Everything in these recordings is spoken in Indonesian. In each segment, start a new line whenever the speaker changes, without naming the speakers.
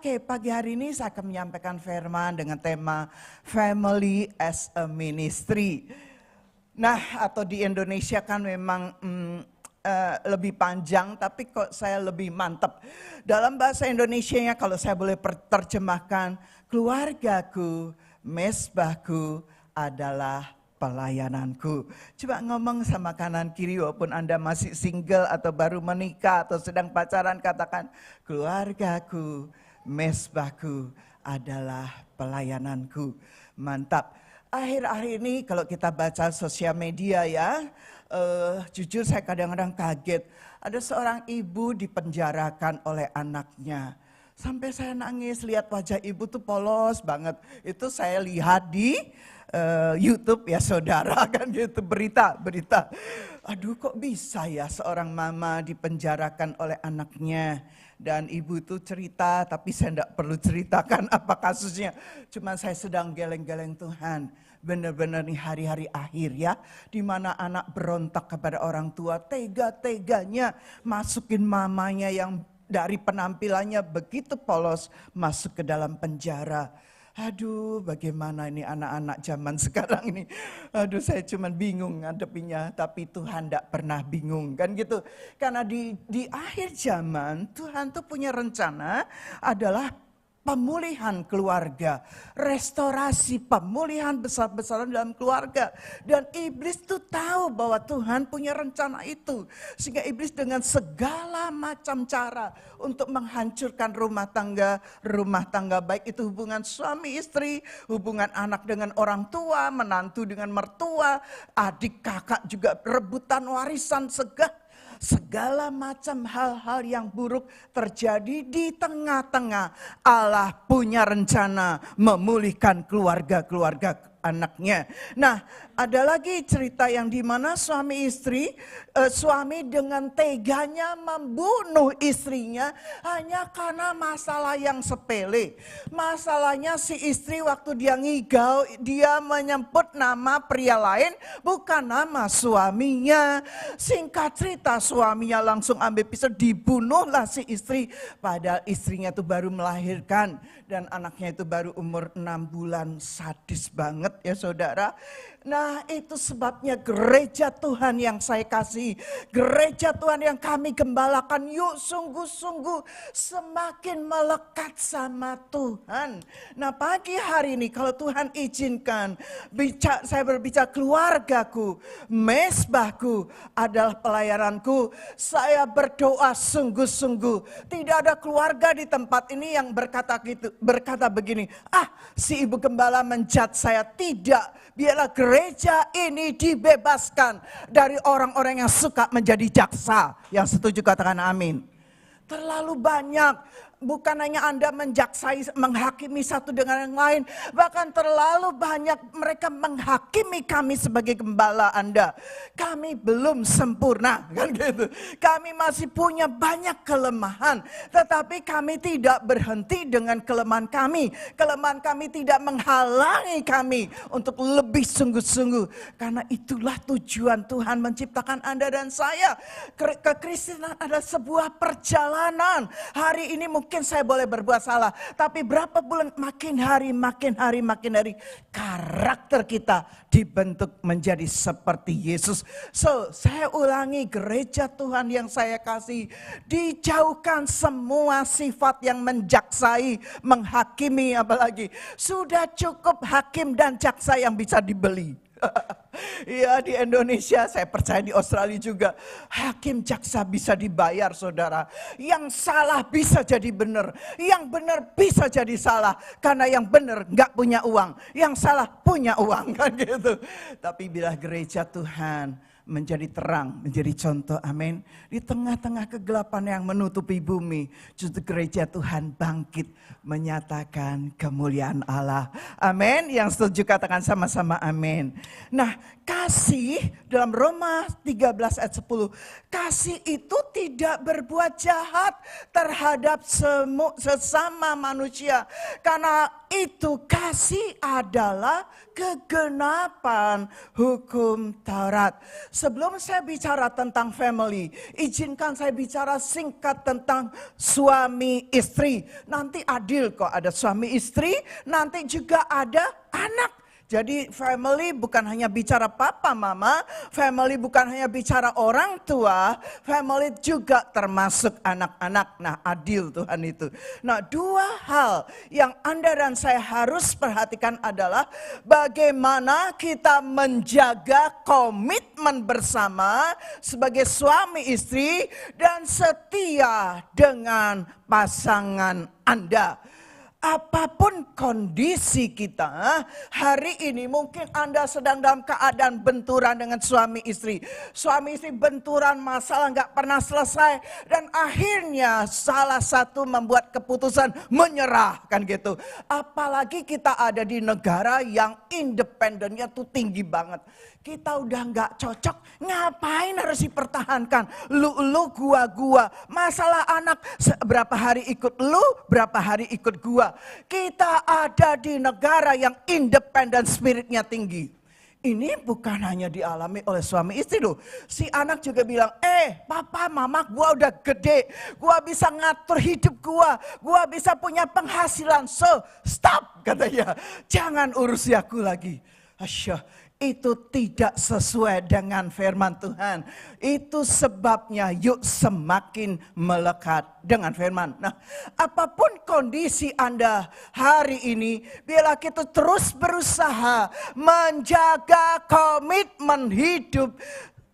Oke, pagi hari ini saya akan menyampaikan firman dengan tema Family as a Ministry. Nah, atau di Indonesia kan memang lebih panjang, tapi kok saya lebih mantap. Dalam bahasa Indonesianya kalau saya boleh terjemahkan, keluargaku, mesbahku adalah pelayananku. Coba ngomong sama kanan kiri walaupun Anda masih single atau baru menikah atau sedang pacaran, katakan keluargaku, mesbahku adalah pelayananku. Mantap. Akhir-akhir ini kalau kita baca sosial media ya, jujur saya kadang-kadang kaget. Ada seorang ibu dipenjarakan oleh anaknya. Sampai saya nangis lihat wajah ibu tuh polos banget. Itu saya lihat di YouTube ya saudara, kan gitu berita. Aduh kok bisa ya seorang mama dipenjarakan oleh anaknya. Dan ibu itu cerita, tapi saya tidak perlu ceritakan apa kasusnya. Cuma saya sedang geleng-geleng Tuhan. Benar-benar nih hari-hari akhir ya. Di mana anak berontak kepada orang tua, tega-teganya masukin mamanya yang dari penampilannya begitu polos masuk ke dalam penjara. Aduh, bagaimana ini anak-anak zaman sekarang ini. Aduh, saya cuma bingung ngadepinya, tapi Tuhan tidak pernah bingung kan gitu. Karena di akhir zaman Tuhan tuh punya rencana adalah pemulihan keluarga, restorasi, pemulihan besar-besaran dalam keluarga. Dan iblis tuh tahu bahwa Tuhan punya rencana itu. Sehingga iblis dengan segala macam cara untuk menghancurkan rumah tangga baik itu hubungan suami istri, hubungan anak dengan orang tua, menantu dengan mertua, adik kakak juga rebutan warisan, segala macam hal-hal yang buruk terjadi di tengah-tengah. Allah punya rencana memulihkan keluarga-keluarga anaknya. Nah, ada lagi cerita yang dimana suami dengan teganya membunuh istrinya hanya karena masalah yang sepele. Masalahnya si istri waktu dia ngigau, dia menyebut nama pria lain bukan nama suaminya. Singkat cerita suaminya langsung ambil pisau, dibunuhlah si istri. Padahal istrinya itu baru melahirkan dan anaknya itu baru umur 6 bulan. Sadis banget ya saudara. Nah itu sebabnya gereja Tuhan yang saya kasih, gereja Tuhan yang kami gembalakan, yuk sungguh-sungguh semakin melekat sama Tuhan. Nah pagi hari ini kalau Tuhan izinkan, saya berbicara keluargaku, mesbahku adalah pelayananku. Saya berdoa sungguh-sungguh, tidak ada keluarga di tempat ini yang berkata begini, si ibu gembala menjat saya. Tidak, biarlah gereja ini dibebaskan dari orang-orang yang suka menjadi jaksa. Yang setuju katakan amin. Terlalu banyak. Bukan hanya Anda menjaksai, menghakimi satu dengan yang lain. Bahkan terlalu banyak mereka menghakimi kami sebagai gembala Anda. Kami belum sempurna, kan gitu. Kami masih punya banyak kelemahan. Tetapi kami tidak berhenti dengan kelemahan kami. Kelemahan kami tidak menghalangi kami untuk lebih sungguh-sungguh. Karena itulah tujuan Tuhan menciptakan Anda dan saya. Kekristenan adalah sebuah perjalanan. Hari ini mungkin saya boleh berbuat salah, tapi berapa bulan makin hari karakter kita dibentuk menjadi seperti Yesus. So, saya ulangi, gereja Tuhan yang saya kasih, dijauhkan semua sifat yang menjaksai, menghakimi apalagi. Sudah cukup hakim dan jaksa yang bisa dibeli. Ya di Indonesia, saya percaya di Australia juga, hakim jaksa bisa dibayar saudara. Yang salah bisa jadi benar, yang benar bisa jadi salah. Karena yang benar gak punya uang, yang salah punya uang kan gitu. Tapi bila gereja Tuhan menjadi terang, menjadi contoh, amin. Di tengah-tengah kegelapan yang menutupi bumi, justru gereja Tuhan bangkit menyatakan kemuliaan Allah. Amin. Yang setuju katakan sama-sama amin. Nah, kasih dalam Roma 13 ayat 10, kasih itu tidak berbuat jahat terhadap sesama manusia. Karena itu kasih adalah kegenapan hukum Taurat. Sebelum saya bicara tentang family, izinkan saya bicara singkat tentang suami istri. Nanti adil kok, ada suami istri, nanti juga ada anak. Jadi family bukan hanya bicara papa mama, family bukan hanya bicara orang tua, family juga termasuk anak-anak. Nah, adil Tuhan itu. Nah, dua hal yang Anda dan saya harus perhatikan adalah bagaimana kita menjaga komitmen bersama sebagai suami istri dan setia dengan pasangan Anda. Apapun kondisi kita, hari ini mungkin Anda sedang dalam keadaan benturan dengan suami istri. Suami istri benturan, masalah nggak pernah selesai. Dan akhirnya salah satu membuat keputusan menyerah, kan gitu. Apalagi kita ada di negara yang independennya tuh tinggi banget. Kita udah nggak cocok, ngapain harus dipertahankan? Lu, gua. Masalah anak, berapa hari ikut lu, berapa hari ikut gua. Kita ada di negara yang independen spiritnya tinggi. Ini bukan hanya dialami oleh suami istri loh. Si anak juga bilang, papa mama gua udah gede. Gua bisa ngatur hidup gua bisa punya penghasilan. So stop katanya, jangan urusi aku lagi. Asyah. Itu tidak sesuai dengan firman Tuhan. Itu sebabnya yuk semakin melekat dengan firman. Nah, apapun kondisi Anda hari ini, bila kita terus berusaha menjaga komitmen hidup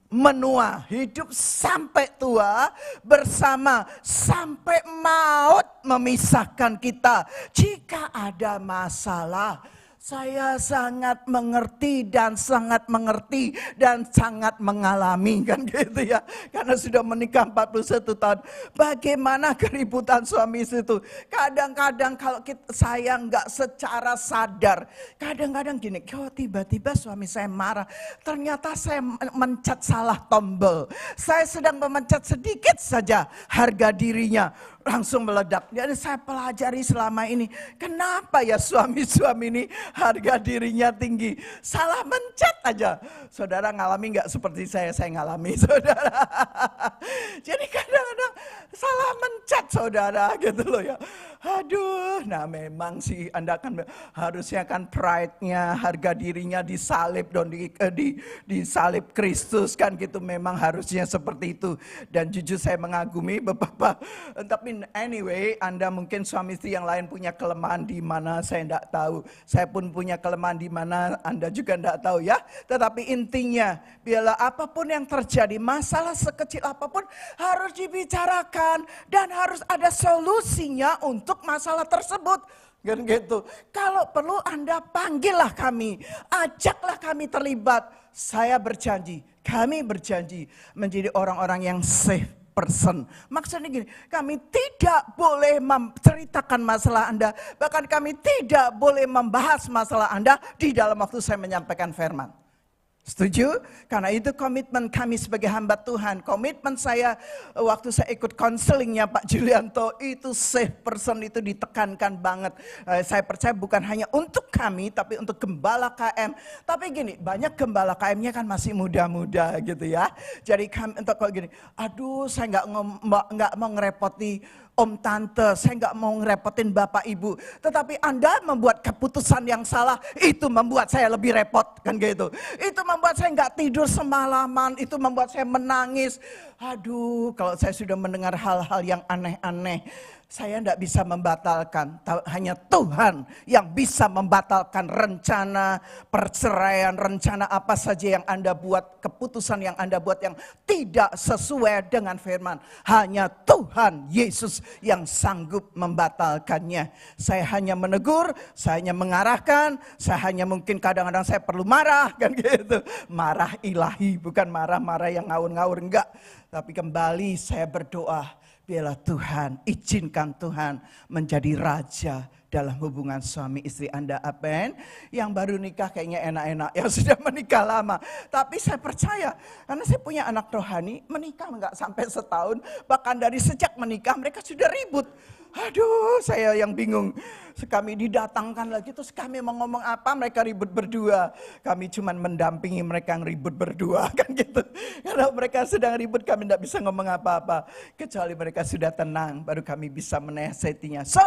menua, hidup sampai tua bersama sampai maut memisahkan kita. Jika ada masalah, saya sangat mengerti dan sangat mengalami kan gitu ya. Karena sudah menikah 41 tahun. Bagaimana keributan suami istri itu. Kadang-kadang kalau saya nggak secara sadar. Kadang-kadang gini, kok tiba-tiba suami saya marah. Ternyata saya mencet salah tombol. Saya sedang memencet sedikit saja harga dirinya. Langsung meledak. Jadi saya pelajari selama ini. Kenapa ya suami-suami ini harga dirinya tinggi? Salah mencet aja. Saudara ngalami nggak seperti saya ngalami saudara. Jadi kadang-kadang salah mencet saudara gitu loh ya. Aduh, nah memang sih Anda kan harusnya kan pride-nya, harga dirinya disalib dan disalib Kristus kan gitu. Memang harusnya seperti itu. Dan jujur saya mengagumi beberapa, tapi anyway, Anda mungkin suami istri yang lain punya kelemahan di mana saya tidak tahu. Saya pun punya kelemahan di mana Anda juga tidak tahu ya. Tetapi intinya, bila apapun yang terjadi, masalah sekecil apapun harus dibicarakan dan harus ada solusinya untuk masalah tersebut. Kan gitu. Kalau perlu Anda panggillah kami, ajaklah kami terlibat. Saya berjanji, kami berjanji menjadi orang-orang yang safe person. Maksudnya gini, kami tidak boleh menceritakan masalah Anda, bahkan kami tidak boleh membahas masalah Anda di dalam waktu saya menyampaikan firman. Setuju? Karena itu komitmen kami sebagai hamba Tuhan. Komitmen saya waktu saya ikut konselingnya Pak Julianto, itu safe person itu ditekankan banget. Saya percaya bukan hanya untuk kami, tapi untuk gembala KM. Tapi gini, banyak gembala KM-nya kan masih muda-muda gitu ya. Jadi kami untuk kalau gini, aduh saya nggak mau ngerepoti om tante, saya nggak mau ngerepotin bapak ibu. Tetapi Anda membuat keputusan yang salah, itu membuat saya lebih repot kan gitu. Itu membuat saya nggak tidur semalaman, itu membuat saya menangis. Aduh, kalau saya sudah mendengar hal-hal yang aneh-aneh, saya tidak bisa membatalkan. Hanya Tuhan yang bisa membatalkan rencana perceraian, rencana apa saja yang Anda buat, keputusan yang Anda buat yang tidak sesuai dengan firman. Hanya Tuhan Yesus yang sanggup membatalkannya. Saya hanya menegur, saya hanya mengarahkan, saya hanya mungkin kadang-kadang saya perlu marah kan gitu. Marah ilahi, bukan marah-marah yang ngawur-ngawur, enggak. Tapi kembali saya berdoa, biarlah Tuhan, izinkan Tuhan menjadi raja dalam hubungan suami istri Anda. Amen. Yang baru nikah kayaknya enak-enak, yang sudah menikah lama. Tapi saya percaya, karena saya punya anak rohani, menikah enggak sampai setahun. Bahkan dari sejak menikah mereka sudah ribut. Aduh, saya yang bingung. Kami didatangkan lagi, terus kami mau ngomong apa, mereka ribut berdua. Kami cuma mendampingi mereka yang ribut berdua, kan gitu. Kalau mereka sedang ribut, kami tidak bisa ngomong apa-apa. Kecuali mereka sudah tenang, baru kami bisa menasihatinya. So,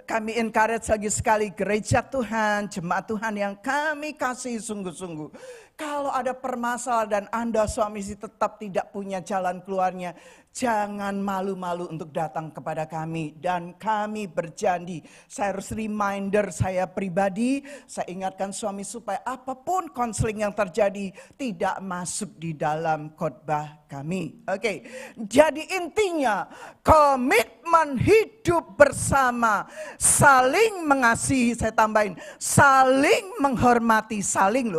kami encourage lagi sekali gereja Tuhan, jemaat Tuhan yang kami kasih sungguh-sungguh. Kalau ada permasalahan dan Anda suami istri tetap tidak punya jalan keluarnya, jangan malu-malu untuk datang kepada kami. Dan kami berjanji, saya harus reminder saya pribadi, saya ingatkan suami supaya apapun konseling yang terjadi tidak masuk di dalam khotbah kami. Oke, jadi intinya komitmen hidup bersama, saling mengasihi, saya tambahin, saling menghormati, saling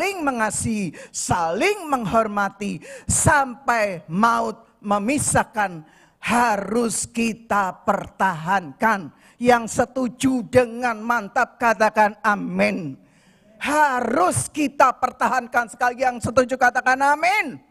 mengasihi, saling menghormati sampai maut memisahkan harus kita pertahankan. Yang setuju dengan mantap katakan amin. Harus kita pertahankan, sekali yang setuju katakan amin.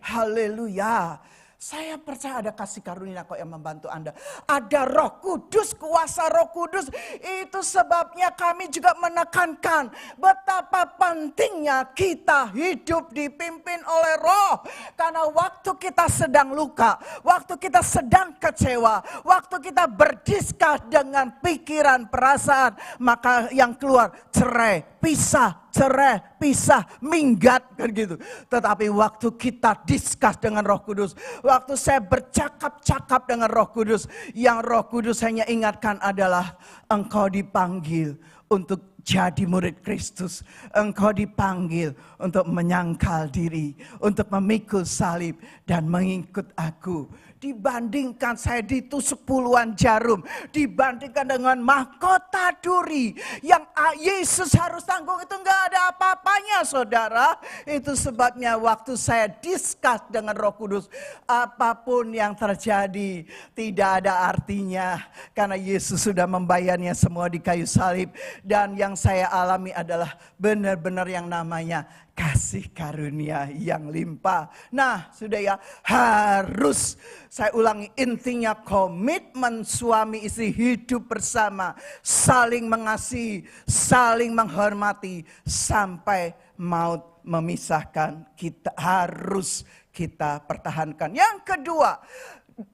Haleluya. Saya percaya ada kasih karunia kok yang membantu Anda. Ada Roh Kudus, kuasa Roh Kudus. Itu sebabnya kami juga menekankan betapa pentingnya kita hidup dipimpin oleh Roh. Karena waktu kita sedang luka, waktu kita sedang kecewa, waktu kita berdiskus dengan pikiran, perasaan, maka yang keluar cerai, pisah, minggat kan gitu. Tetapi waktu kita diskus dengan Roh Kudus, waktu saya bercakap-cakap dengan Roh Kudus, yang Roh Kudus hanya ingatkan adalah engkau dipanggil untuk jadi murid Kristus. Engkau dipanggil untuk menyangkal diri, untuk memikul salib dan mengikut aku. Dibandingkan saya ditusuk puluhan jarum, dibandingkan dengan mahkota duri yang Yesus harus tanggung, itu enggak ada apa-apanya saudara. Itu sebabnya waktu saya diskus dengan Roh Kudus, apapun yang terjadi tidak ada artinya. Karena Yesus sudah membayarnya semua di kayu salib. Dan yang saya alami adalah benar-benar yang namanya kasih karunia yang limpah. Nah, sudah ya, harus saya ulangi, intinya komitmen suami istri hidup bersama, saling mengasihi, saling menghormati sampai maut memisahkan, kita harus kita pertahankan. Yang kedua,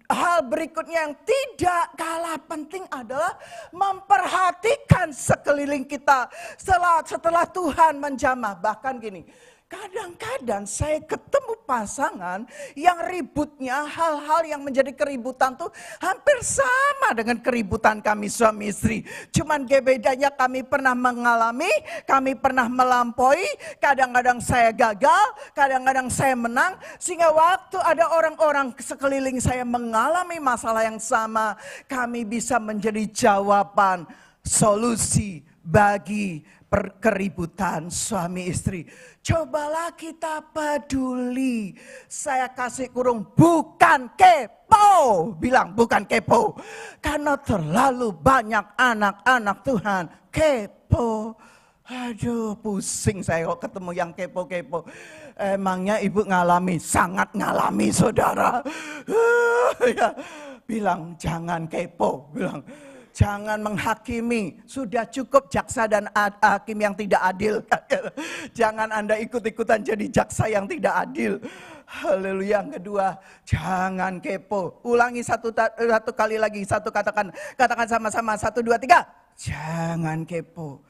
hal berikutnya yang tidak kalah penting adalah memperhatikan sekeliling kita setelah Tuhan menjamah. Bahkan gini, kadang-kadang saya ketemu pasangan yang ributnya, hal-hal yang menjadi keributan tuh hampir sama dengan keributan kami suami istri. Cuman bedanya kami pernah mengalami, kami pernah melampaui, kadang-kadang saya gagal, kadang-kadang saya menang. Sehingga waktu ada orang-orang sekeliling saya mengalami masalah yang sama, kami bisa menjadi jawaban, solusi bagi keributan suami istri. Cobalah kita peduli. Saya kasih kurung, bukan kepo. Bilang bukan kepo. Karena terlalu banyak anak-anak Tuhan kepo. Aduh, pusing saya kok ketemu yang kepo-kepo. Emangnya ibu ngalami? Sangat ngalami saudara. Ya, bilang jangan kepo. Bilang jangan menghakimi, sudah cukup jaksa dan hakim yang tidak adil. Jangan Anda ikut-ikutan jadi jaksa yang tidak adil. Haleluya. Yang kedua, jangan kepo. Ulangi satu kali lagi, katakan sama-sama, 1, 2, 3. Jangan kepo.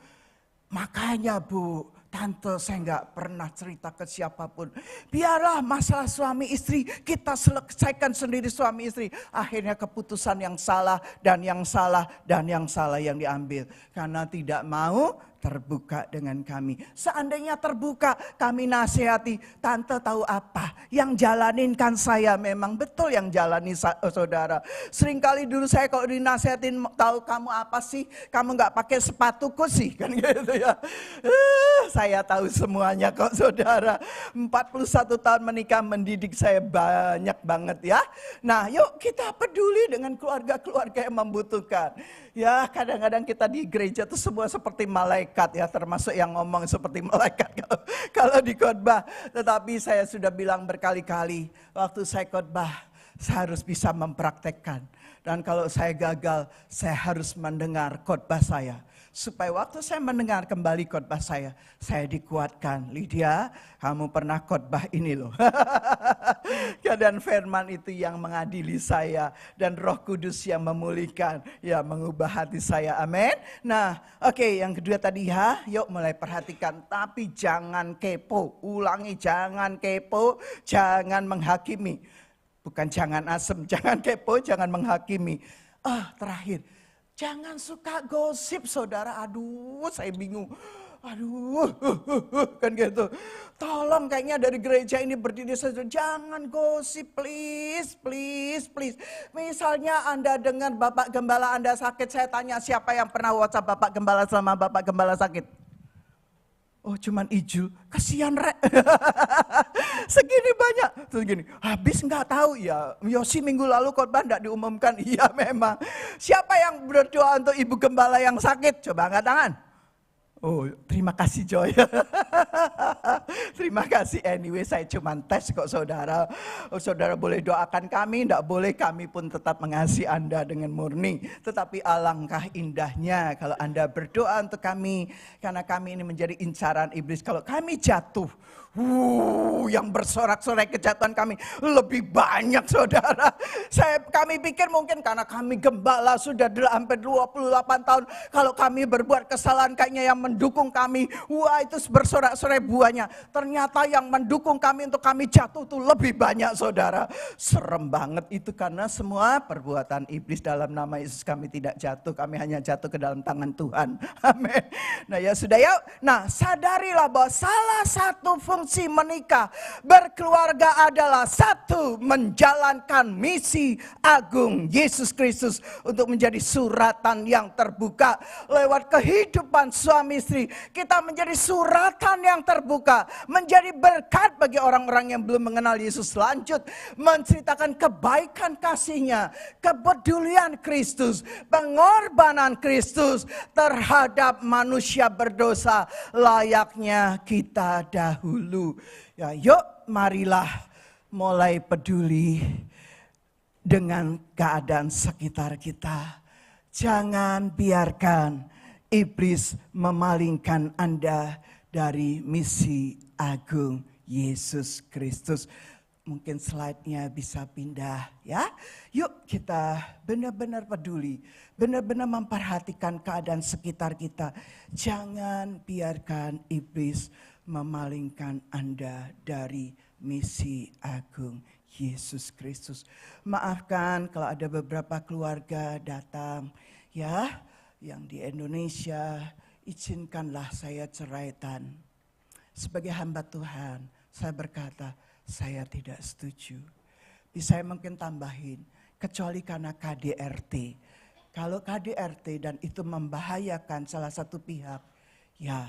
Makanya Bu, tante saya nggak pernah cerita ke siapapun. Biarlah masalah suami istri kita selesaikan sendiri suami istri. Akhirnya keputusan yang salah dan yang salah dan yang salah yang diambil. Karena tidak mau terbuka dengan kami. Seandainya terbuka, kami nasihati, tante tahu apa? Yang jalanin kan saya, memang betul yang jalani saudara. Seringkali dulu saya kalau dinasihatin, tahu kamu apa sih? Kamu nggak pakai sepatuku sih, kan gitu ya. Saya tahu semuanya kok saudara. 41 tahun menikah mendidik saya banyak banget ya. Nah yuk kita peduli dengan keluarga-keluarga yang membutuhkan. Ya kadang-kadang kita di gereja itu semua seperti malaikat ya, termasuk yang ngomong seperti malaikat kalau di khotbah. Tetapi saya sudah bilang berkali-kali, waktu saya khotbah saya harus bisa mempraktekkan. Dan kalau saya gagal, saya harus mendengar khotbah saya. Supaya waktu saya mendengar kembali khotbah saya dikuatkan. Lydia, kamu pernah khotbah ini loh. Dan firman itu yang mengadili saya. Dan Roh Kudus yang memulihkan, ya mengubah hati saya. Amin. Nah, oke, yang kedua tadi ya, yuk mulai perhatikan. Tapi jangan kepo, ulangi, jangan kepo, jangan menghakimi. Bukan jangan asem, jangan kepo, jangan menghakimi. Terakhir. Jangan suka gosip saudara, aduh saya bingung. Aduh, kan gitu. Tolong kayaknya dari gereja ini berdiri saja, jangan gosip please, please, please. Misalnya Anda dengar Bapak Gembala Anda sakit, saya tanya siapa yang pernah WhatsApp Bapak Gembala selama Bapak Gembala sakit? Oh cuman Iju, kasihan rek. Segini banyak. Terus gini, habis nggak tahu ya. Yosi minggu lalu khotbah nggak diumumkan. Iya memang. Siapa yang berdoa untuk Ibu Gembala yang sakit? Coba angkat tangan. Oh terima kasih Joy. Terima kasih, anyway saya cuma tes kok saudara. Saudara boleh doakan kami, tidak boleh, kami pun tetap mengasihi Anda dengan murni. Tetapi alangkah indahnya kalau Anda berdoa untuk kami. Karena kami ini menjadi incaran iblis. Kalau kami jatuh, yang bersorak-sorai kejatuhan kami lebih banyak saudara. Kami pikir mungkin karena kami gembala sudah hampir 28 tahun. Kalau kami berbuat kesalahan kayaknya yang mendukung kami, itu bersorak-sorai buahnya. Ternyata yang mendukung kami untuk kami jatuh itu lebih banyak saudara. Serem banget itu karena semua perbuatan iblis. Dalam nama Yesus kami tidak jatuh, kami hanya jatuh ke dalam tangan Tuhan. Amin. Nah ya sudah ya. Nah sadarilah bahwa salah satu fungsi menikah, berkeluarga adalah satu, menjalankan misi agung Yesus Kristus untuk menjadi suratan yang terbuka. Lewat kehidupan suami istri, kita menjadi suratan yang terbuka, menjadi berkat bagi orang-orang yang belum mengenal Yesus. Lanjut, menceritakan kebaikan kasih-Nya, kepedulian Kristus, pengorbanan Kristus terhadap manusia berdosa layaknya kita dahulu. Ya, yuk marilah mulai peduli dengan keadaan sekitar kita. Jangan biarkan iblis memalingkan Anda dari misi agung Yesus Kristus. Mungkin slide-nya bisa pindah ya. Yuk kita benar-benar peduli, benar-benar memperhatikan keadaan sekitar kita. Jangan biarkan iblis memalingkan Anda dari misi agung Yesus Kristus. Maafkan kalau ada beberapa keluarga datang ya, yang di Indonesia, izinkanlah saya ceraitan. Sebagai hamba Tuhan, saya berkata, saya tidak setuju. Bisa saya mungkin tambahin, kecuali karena KDRT. Kalau KDRT dan itu membahayakan salah satu pihak, ya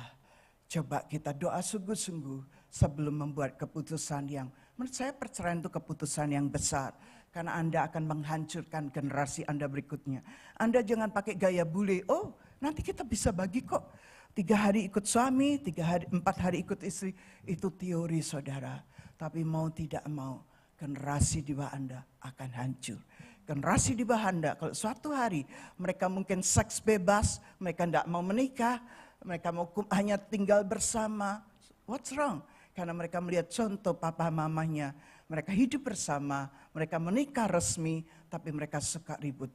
coba kita doa sungguh-sungguh sebelum membuat keputusan yang, menurut saya perceraian itu keputusan yang besar. Karena Anda akan menghancurkan generasi Anda berikutnya. Anda jangan pakai gaya bule, oh nanti kita bisa bagi kok. 3 hari ikut suami, 4 hari ikut istri. Itu teori saudara. Tapi mau tidak mau, generasi di bawah Anda akan hancur. Generasi di bawah Anda, kalau suatu hari mereka mungkin seks bebas, mereka tidak mau menikah, mereka mau hanya tinggal bersama. What's wrong? Karena mereka melihat contoh papa mamanya. Mereka hidup bersama, mereka menikah resmi, tapi mereka suka ribut.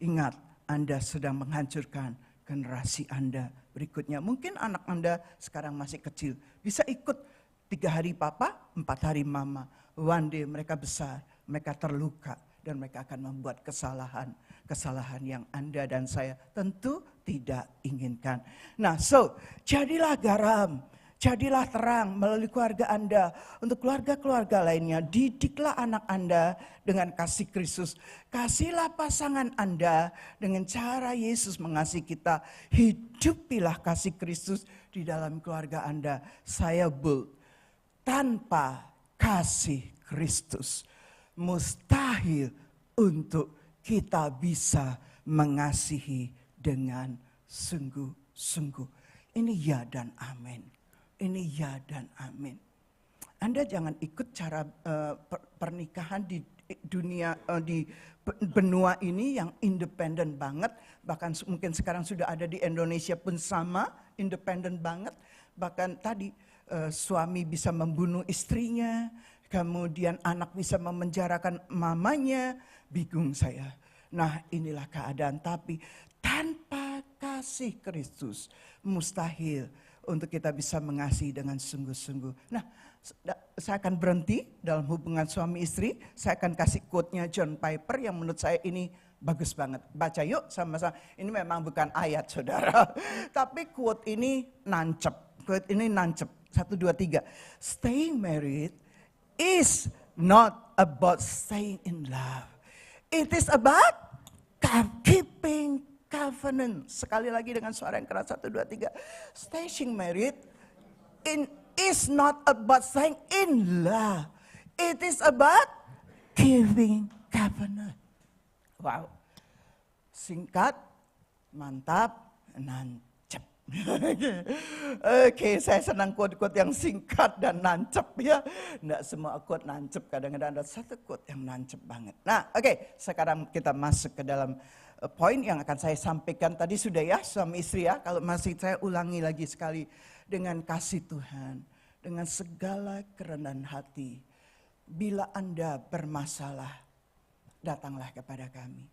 Ingat, Anda sedang menghancurkan generasi Anda berikutnya. Mungkin anak Anda sekarang masih kecil, bisa ikut 3 hari papa, 4 hari mama. One day mereka besar, mereka terluka, dan mereka akan membuat kesalahan yang Anda dan saya tentu tidak inginkan. Nah, jadilah garam, jadilah terang melalui keluarga Anda. Untuk keluarga-keluarga lainnya, didiklah anak Anda dengan kasih Kristus. Kasihlah pasangan Anda dengan cara Yesus mengasihi kita. Hidupilah kasih Kristus di dalam keluarga Anda. Saya bold, tanpa kasih Kristus mustahil untuk kita bisa mengasihi dengan sungguh-sungguh. Ini ya dan amin. Ini ya dan amin. Anda jangan ikut cara pernikahan di dunia di benua ini yang independen banget, bahkan mungkin sekarang sudah ada di Indonesia pun sama, independen banget. Bahkan tadi suami bisa membunuh istrinya, kemudian anak bisa memenjarakan mamanya, bingung saya. Nah, inilah keadaan, tapi tanpa kasih Kristus mustahil untuk kita bisa mengasihi dengan sungguh-sungguh. Nah, saya akan berhenti dalam hubungan suami istri. Saya akan kasih quote-nya John Piper yang menurut saya ini bagus banget. Baca yuk sama-sama. Ini memang bukan ayat, saudara. Tapi quote ini nancep. Quote ini nancep. 1, 2, 3. Staying married is not about staying in love. It is about keeping covenant. Sekali lagi dengan suara yang keras. 1, 2, 3. Staying married is not about staying in love. It is about keeping covenant. Wow. Singkat, mantap, nancep. Oke, saya senang quote-quote yang singkat dan nancep ya. Nggak semua quote nancep, kadang-kadang ada satu quote yang nancep banget. Nah, oke, sekarang kita masuk ke dalam poin yang akan saya sampaikan tadi sudah ya, suami istri ya. Kalau masih saya ulangi lagi sekali. Dengan kasih Tuhan, dengan segala kerendahan hati. Bila Anda bermasalah, datanglah kepada kami.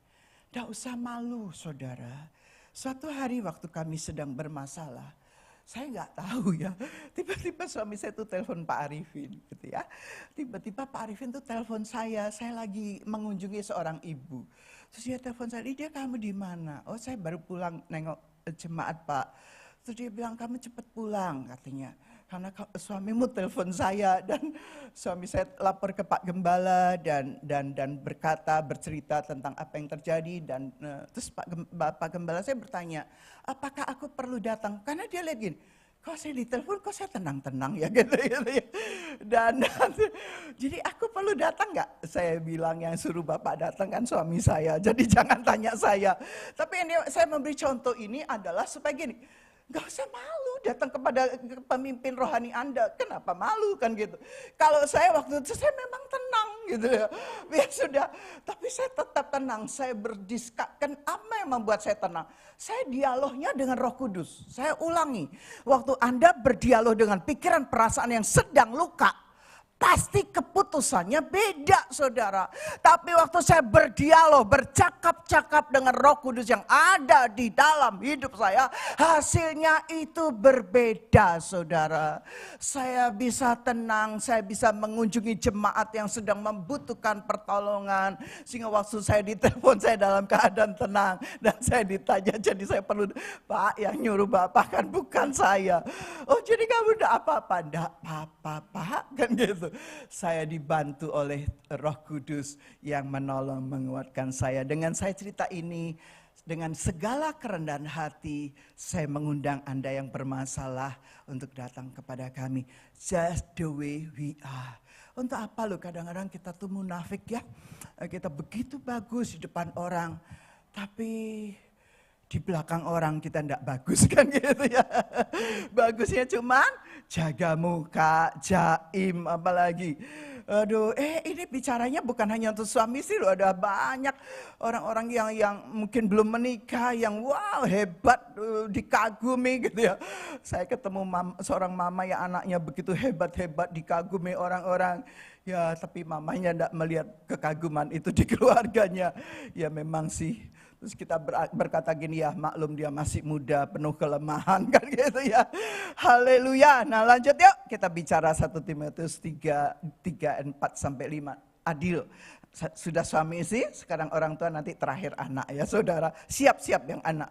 Tidak usah malu, saudara. Suatu hari waktu kami sedang bermasalah, saya nggak tahu ya. Tiba-tiba suami saya tuh telepon Pak Arifin, gitu ya. Tiba-tiba Pak Arifin tuh telepon saya lagi mengunjungi seorang ibu. Terus dia telepon saya, "Dia kamu di mana?" "Oh, saya baru pulang nengok jemaat, Pak." Terus dia bilang, "Kamu cepat pulang," katanya. "Karena suamimu telepon saya." Dan suami saya lapor ke Pak Gembala dan bercerita tentang apa yang terjadi. Dan terus Pak Gembala saya bertanya, "Apakah aku perlu datang?" Karena dia lihat gini, "Kok saya ditelepon, kok saya tenang-tenang ya," gitu ya. Dan jadi aku perlu datang nggak? Saya bilang yang suruh Bapak datang kan suami saya. Jadi jangan tanya saya. Tapi yang saya memberi contoh ini adalah supaya gini. Gak usah malu datang kepada pemimpin rohani Anda. Kenapa malu kan gitu. Kalau saya waktu itu saya memang tenang gitu ya. Ya sudah, tapi saya tetap tenang. Saya berdiskusi. Apa yang membuat saya tenang? Saya dialognya dengan Roh Kudus. Saya ulangi. Waktu Anda berdialog dengan pikiran perasaan yang sedang luka, pasti keputusannya beda, saudara. Tapi waktu saya berdialog, bercakap-cakap dengan Roh Kudus yang ada di dalam hidup saya, hasilnya itu berbeda, saudara. Saya bisa tenang, saya bisa mengunjungi jemaat yang sedang membutuhkan pertolongan. Sehingga waktu saya ditelepon, saya dalam keadaan tenang. Dan saya ditanya, jadi saya perlu, "Pak, yang nyuruh Bapak kan bukan saya." "Oh, jadi kamu enggak apa-apa?" "Enggak apa-apa, Pak," kan gitu. Saya dibantu oleh Roh Kudus yang menolong, menguatkan saya. Dengan saya cerita ini, dengan segala kerendahan hati, saya mengundang Anda yang bermasalah untuk datang kepada kami. Just the way we are. Untuk apa loh kadang-kadang kita tuh munafik ya. Kita begitu bagus di depan orang, tapi di belakang orang kita enggak bagus kan gitu ya. Bagusnya cuman jaga muka, jaim apalagi. Aduh, ini bicaranya bukan hanya untuk suami istri loh. Ada banyak orang-orang yang mungkin belum menikah, yang wow hebat, dikagumi gitu ya. Saya ketemu seorang mama yang anaknya begitu hebat-hebat, dikagumi orang-orang. Ya tapi mamanya enggak melihat kekaguman itu di keluarganya. Ya memang sih. Terus kita berkata gini, ya maklum dia masih muda, penuh kelemahan kan gitu ya. Haleluya. Nah lanjut yuk kita bicara 1 Timotius 3, 4-5. Adil. Sudah suami istri, sekarang orang tua, nanti terakhir anak ya saudara. Siap-siap yang anak.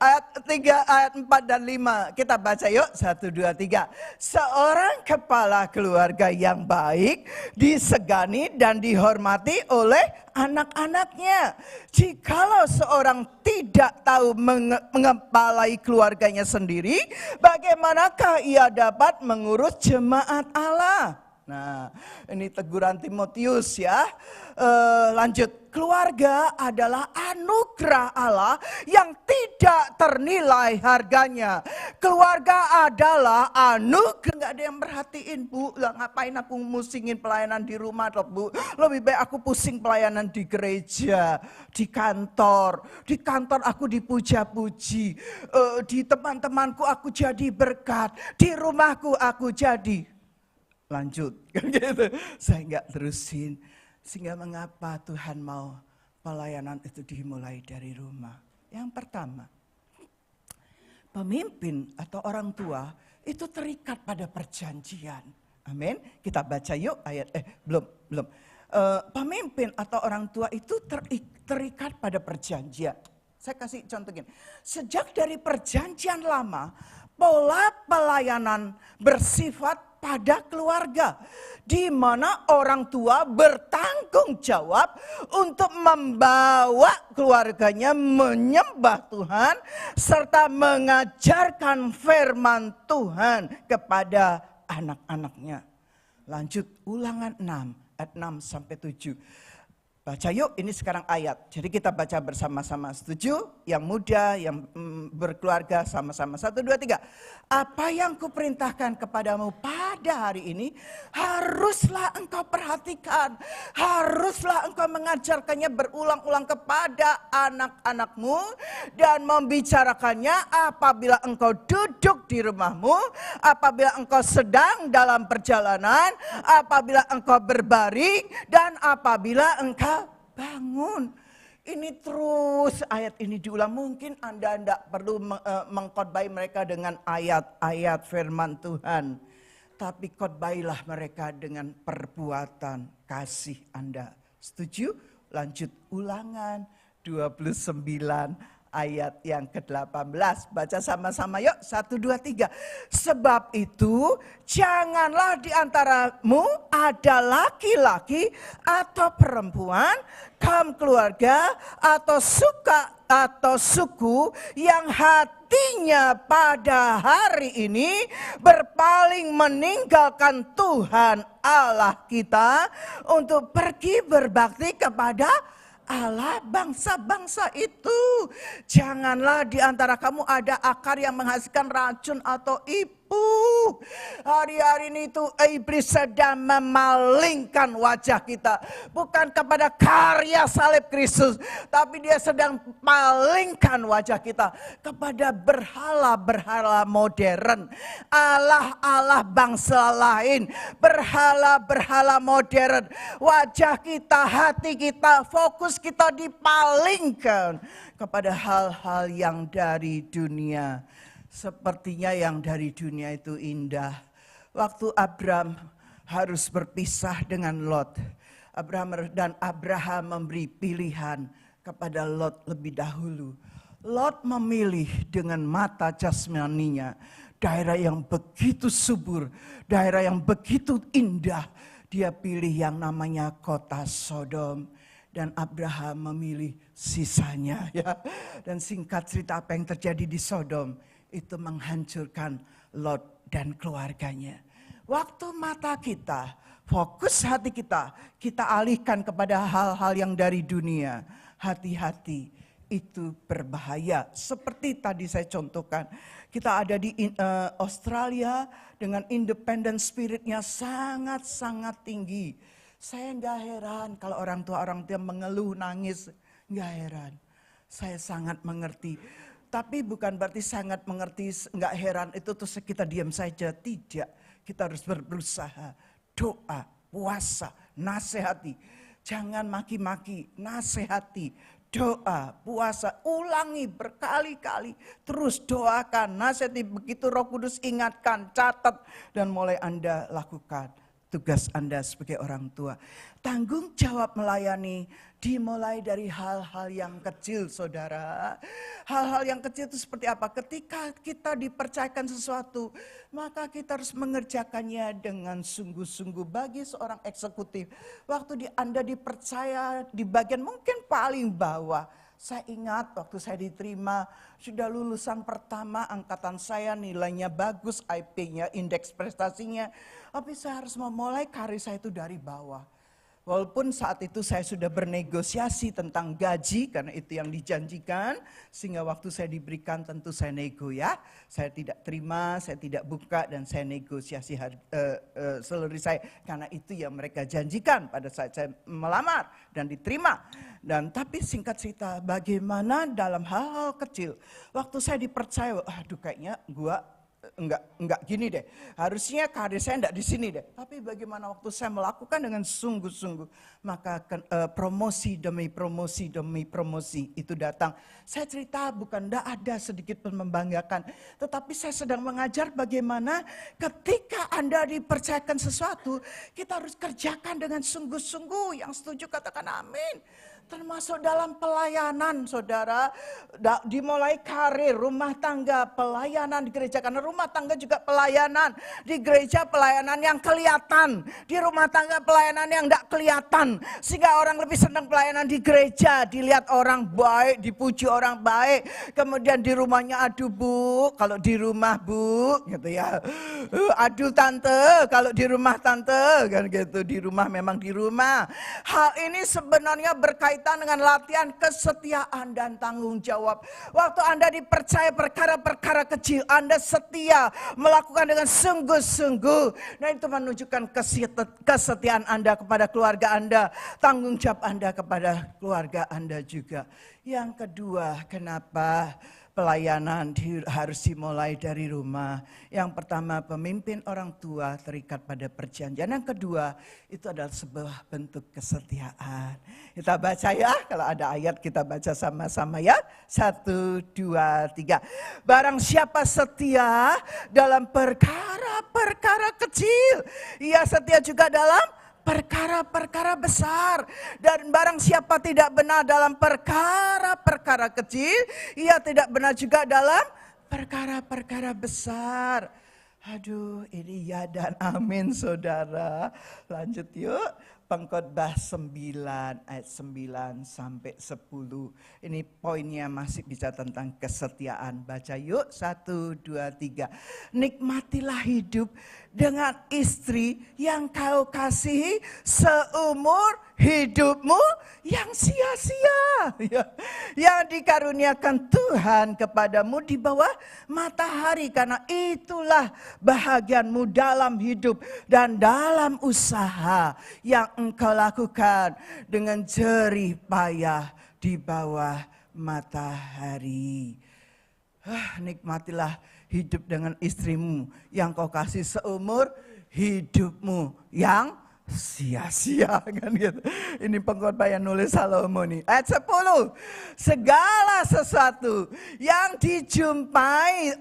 Ayat 3, ayat 4 dan 5. Kita baca yuk. 1, 2, 3. Seorang kepala keluarga yang baik disegani dan dihormati oleh anak-anaknya. Jikalau seorang tidak tahu mengepalai keluarganya sendiri, bagaimanakah ia dapat mengurus jemaat Allah? Nah, ini teguran Timotius ya. Lanjut. keluarga adalah anugerah Allah yang tidak ternilai harganya. Keluarga adalah anugerah. Nggak ada yang merhatiin, Bu. Lah, ngapain aku musingin pelayanan di rumah, loh, Bu? Lebih baik aku pusing pelayanan di gereja, di kantor. Di kantor aku dipuja-puji. Di teman-temanku aku jadi berkat. Di rumahku aku jadi. Lanjut. Gitu. Saya nggak terusin. Sehingga mengapa Tuhan mau pelayanan itu dimulai dari rumah. Yang pertama, pemimpin atau orang tua itu terikat pada perjanjian. Amin. Kita baca yuk ayat, belum. Pemimpin atau orang tua itu terikat pada perjanjian. Saya kasih contoh gini. Sejak dari perjanjian lama, pola pelayanan bersifat pada keluarga, di mana orang tua bertanggung jawab untuk membawa keluarganya menyembah Tuhan serta mengajarkan firman Tuhan kepada anak-anaknya. Lanjut, Ulangan 6 ayat 6 sampai 7. Baca yuk, ini sekarang ayat. Jadi kita baca bersama-sama. Setuju? Yang muda, yang berkeluarga sama-sama. 1, 2, 3. Apa yang kuperintahkan kepadamu pada hari ini, haruslah engkau perhatikan. Haruslah engkau mengajarkannya berulang-ulang kepada anak-anakmu. Dan membicarakannya apabila engkau duduk di rumahmu. Apabila engkau sedang dalam perjalanan. Apabila engkau berbaring. Dan apabila engkau bangun. Ini terus ayat ini diulang. Mungkin Anda tidak perlu mengkhotbahi mereka dengan ayat-ayat firman Tuhan. Tapi khotbahilah mereka dengan perbuatan kasih Anda. Setuju? Lanjut, Ulangan 29 ayat yang ke-18. Baca sama-sama yuk. 1, 2, 3. Sebab itu janganlah di antaramu ada laki-laki atau perempuan, kaum keluarga atau suku yang hatinya pada hari ini berpaling meninggalkan Tuhan Allah kita untuk pergi berbakti kepada Allah bangsa-bangsa itu. Janganlah di antara kamu ada akar yang menghasilkan racun atau ibu. Hari-hari ini itu iblis sedang memalingkan wajah kita. Bukan kepada karya salib Kristus. Tapi dia sedang palingkan wajah kita kepada berhala-berhala modern. Allah-Allah bangsa lain. Berhala-berhala modern. Wajah kita, hati kita, fokus kita dipalingkan kepada hal-hal yang dari dunia. Sepertinya yang dari dunia itu indah. Waktu Abraham harus berpisah dengan Lot. Abraham memberi pilihan kepada Lot lebih dahulu. Lot memilih dengan mata jasmaninya. Daerah yang begitu subur. Daerah yang begitu indah. Dia pilih yang namanya kota Sodom. Dan Abraham memilih sisanya. Ya. Dan singkat cerita apa yang terjadi di Sodom. Itu menghancurkan Lot dan keluarganya. Waktu mata kita, fokus hati kita alihkan kepada hal-hal yang dari dunia. Hati-hati, itu berbahaya. Seperti tadi saya contohkan, kita ada di Australia dengan independent spiritnya sangat-sangat tinggi. Saya nggak heran kalau orang tua mengeluh, nangis, nggak heran. Saya sangat mengerti. Tapi bukan berarti sangat mengerti, nggak heran itu terus kita diam saja. Tidak, kita harus berusaha, doa, puasa, nasihati. Jangan maki-maki, nasihati, doa, puasa, ulangi berkali-kali. Terus doakan, nasihati, begitu Roh Kudus ingatkan, catat, dan mulai Anda lakukan. Tugas Anda sebagai orang tua. Tanggung jawab melayani dimulai dari hal-hal yang kecil, saudara. Hal-hal yang kecil itu seperti apa? Ketika kita dipercayakan sesuatu, maka kita harus mengerjakannya dengan sungguh-sungguh. Bagi seorang eksekutif, waktu Anda dipercaya di bagian mungkin paling bawah. Saya ingat waktu saya diterima, sudah lulusan pertama angkatan saya, nilainya bagus, IP-nya, indeks prestasinya. Tapi saya harus memulai karir saya itu dari bawah. Walaupun saat itu saya sudah bernegosiasi tentang gaji karena itu yang dijanjikan. Sehingga waktu saya diberikan tentu saya nego ya. Saya tidak terima, saya tidak buka dan saya negosiasi salary saya. Karena itu yang mereka janjikan pada saat saya melamar dan diterima. Dan tapi singkat cerita bagaimana dalam hal-hal kecil. Waktu saya dipercaya, aduh kayaknya gua enggak gini deh. Harusnya karir saya enggak di sini deh. Tapi bagaimana waktu saya melakukan dengan sungguh-sungguh, maka promosi demi promosi demi promosi itu datang. Saya cerita bukan enggak ada sedikit pun membanggakan, tetapi saya sedang mengajar bagaimana ketika Anda dipercayakan sesuatu, kita harus kerjakan dengan sungguh-sungguh. Yang setuju katakan amin. Termasuk dalam pelayanan, saudara. Dimulai karir, rumah tangga, pelayanan di gereja. Karena rumah tangga juga pelayanan. Di gereja pelayanan yang kelihatan. Di rumah tangga pelayanan yang tidak kelihatan. Sehingga orang lebih senang pelayanan di gereja. Dilihat orang baik, dipuji orang baik. Kemudian di rumahnya, aduh bu, kalau di rumah bu, gitu ya. Aduh tante, kalau di rumah tante, kan gitu. Di rumah memang di rumah. Hal ini sebenarnya berkaitan dengan latihan kesetiaan dan tanggung jawab. Waktu Anda dipercaya perkara-perkara kecil, Anda setia melakukan dengan sungguh-sungguh. Nah itu menunjukkan kesetiaan Anda kepada keluarga Anda, tanggung jawab Anda kepada keluarga Anda juga. Yang kedua, kenapa pelayanan harus dimulai dari rumah? Yang pertama, pemimpin orang tua terikat pada perjanjian. Yang kedua, itu adalah sebuah bentuk kesetiaan. Kita baca ya, kalau ada ayat kita baca sama-sama ya. 1, 2, 3. Barang siapa setia dalam perkara-perkara kecil, ia setia juga dalam perkara-perkara besar. Dan barang siapa tidak benar dalam perkara-perkara kecil, ia tidak benar juga dalam perkara-perkara besar. Aduh, ini ya dan amin saudara. Lanjut yuk. Pengkhotbah 9 ayat 9 sampai 10. Ini poinnya masih bisa tentang kesetiaan. Baca yuk 1, 2, 3. Nikmatilah hidup dengan istri yang kau kasihi seumur hidupmu yang sia-sia. Yang dikaruniakan Tuhan kepadamu di bawah matahari. Karena itulah bahagianmu dalam hidup dan dalam usaha yang engkau lakukan dengan jerih payah di bawah matahari. Nikmatilah hidup dengan istrimu yang kau kasih seumur hidupmu yang sia-sia kan gitu. Ini pengkhotbah yang nulis Salomo nih. Ayat 10. Segala sesuatu yang dijumpai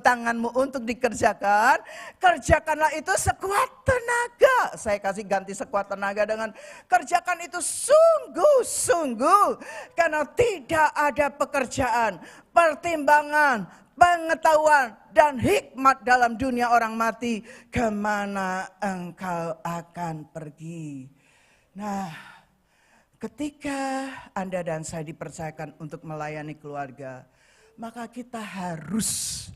tanganmu untuk dikerjakan, kerjakanlah itu sekuat tenaga. Saya kasih ganti sekuat tenaga dengan kerjakan itu sungguh-sungguh. Karena tidak ada pekerjaan, pertimbangan, pengetahuan dan hikmat dalam dunia orang mati, kemana engkau akan pergi. Nah, ketika Anda dan saya dipercayakan untuk melayani keluarga, maka kita harus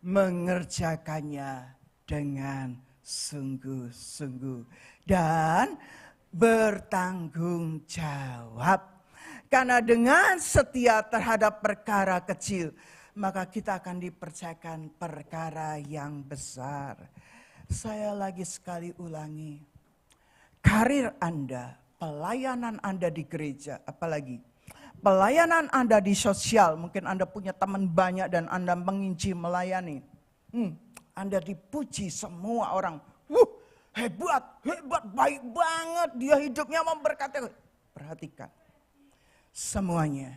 mengerjakannya dengan sungguh-sungguh dan bertanggung jawab. Karena dengan setia terhadap perkara kecil, maka kita akan dipercayakan perkara yang besar. Saya lagi sekali ulangi, karir Anda, pelayanan Anda di gereja, apalagi pelayanan Anda di sosial, mungkin Anda punya teman banyak dan Anda menginci melayani. Anda dipuji semua orang, hebat, baik banget, dia hidupnya memberkati. Perhatikan, semuanya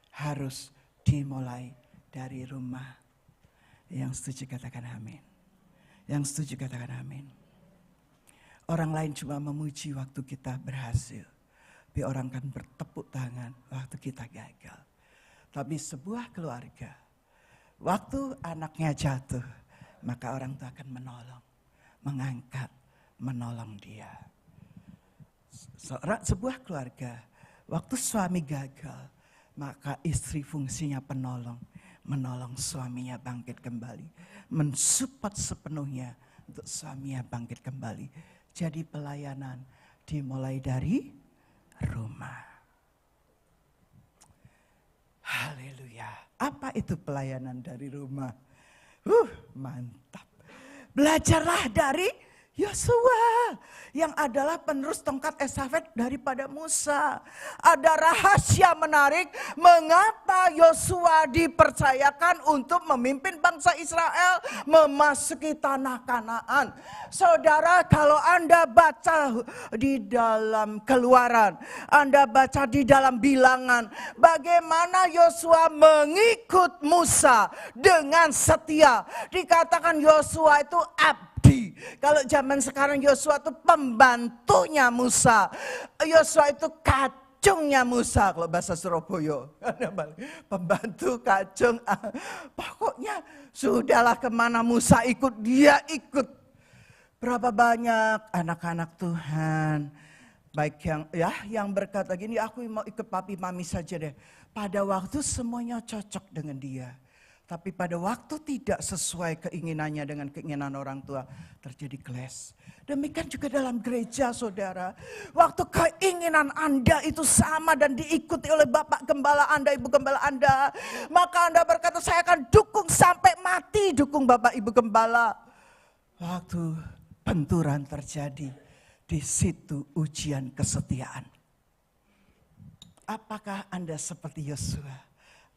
harus dimulai dari rumah. Yang setuju katakan amin. Yang setuju katakan amin. Orang lain cuma memuji waktu kita berhasil. Tapi orang kan bertepuk tangan waktu kita gagal. Tapi sebuah keluarga, waktu anaknya jatuh, maka orang tua akan menolong, mengangkat, menolong dia. Sebuah keluarga, waktu suami gagal, maka istri fungsinya penolong. Menolong suaminya bangkit kembali. Mensupport sepenuhnya untuk suaminya bangkit kembali. Jadi pelayanan dimulai dari rumah. Haleluya. Apa itu pelayanan dari rumah? Mantap. Belajarlah dari Yosua yang adalah penerus tongkat estafet daripada Musa. Ada rahasia menarik mengapa Yosua dipercayakan untuk memimpin bangsa Israel memasuki tanah Kanaan. Saudara, kalau Anda baca di dalam Keluaran, Anda baca di dalam Bilangan, bagaimana Yosua mengikut Musa dengan setia. Dikatakan Yosua itu abdi. Kalau zaman sekarang Yosua itu pembantunya Musa. Yosua itu kacungnya Musa kalau bahasa Surabaya. Pembantu, kacung. Pokoknya sudahlah kemana Musa ikut, dia ikut. Berapa banyak anak-anak Tuhan, baik yang berkata gini, aku mau ikut papi mami saja deh. Pada waktu semuanya cocok dengan dia. Tapi pada waktu tidak sesuai keinginannya dengan keinginan orang tua, terjadi clash. Demikian juga dalam gereja, saudara. Waktu keinginan Anda itu sama dan diikuti oleh Bapak Gembala Anda, Ibu Gembala Anda, maka Anda berkata, saya akan dukung sampai mati, dukung Bapak Ibu Gembala. Waktu benturan terjadi, di situ ujian kesetiaan. Apakah Anda seperti Yosua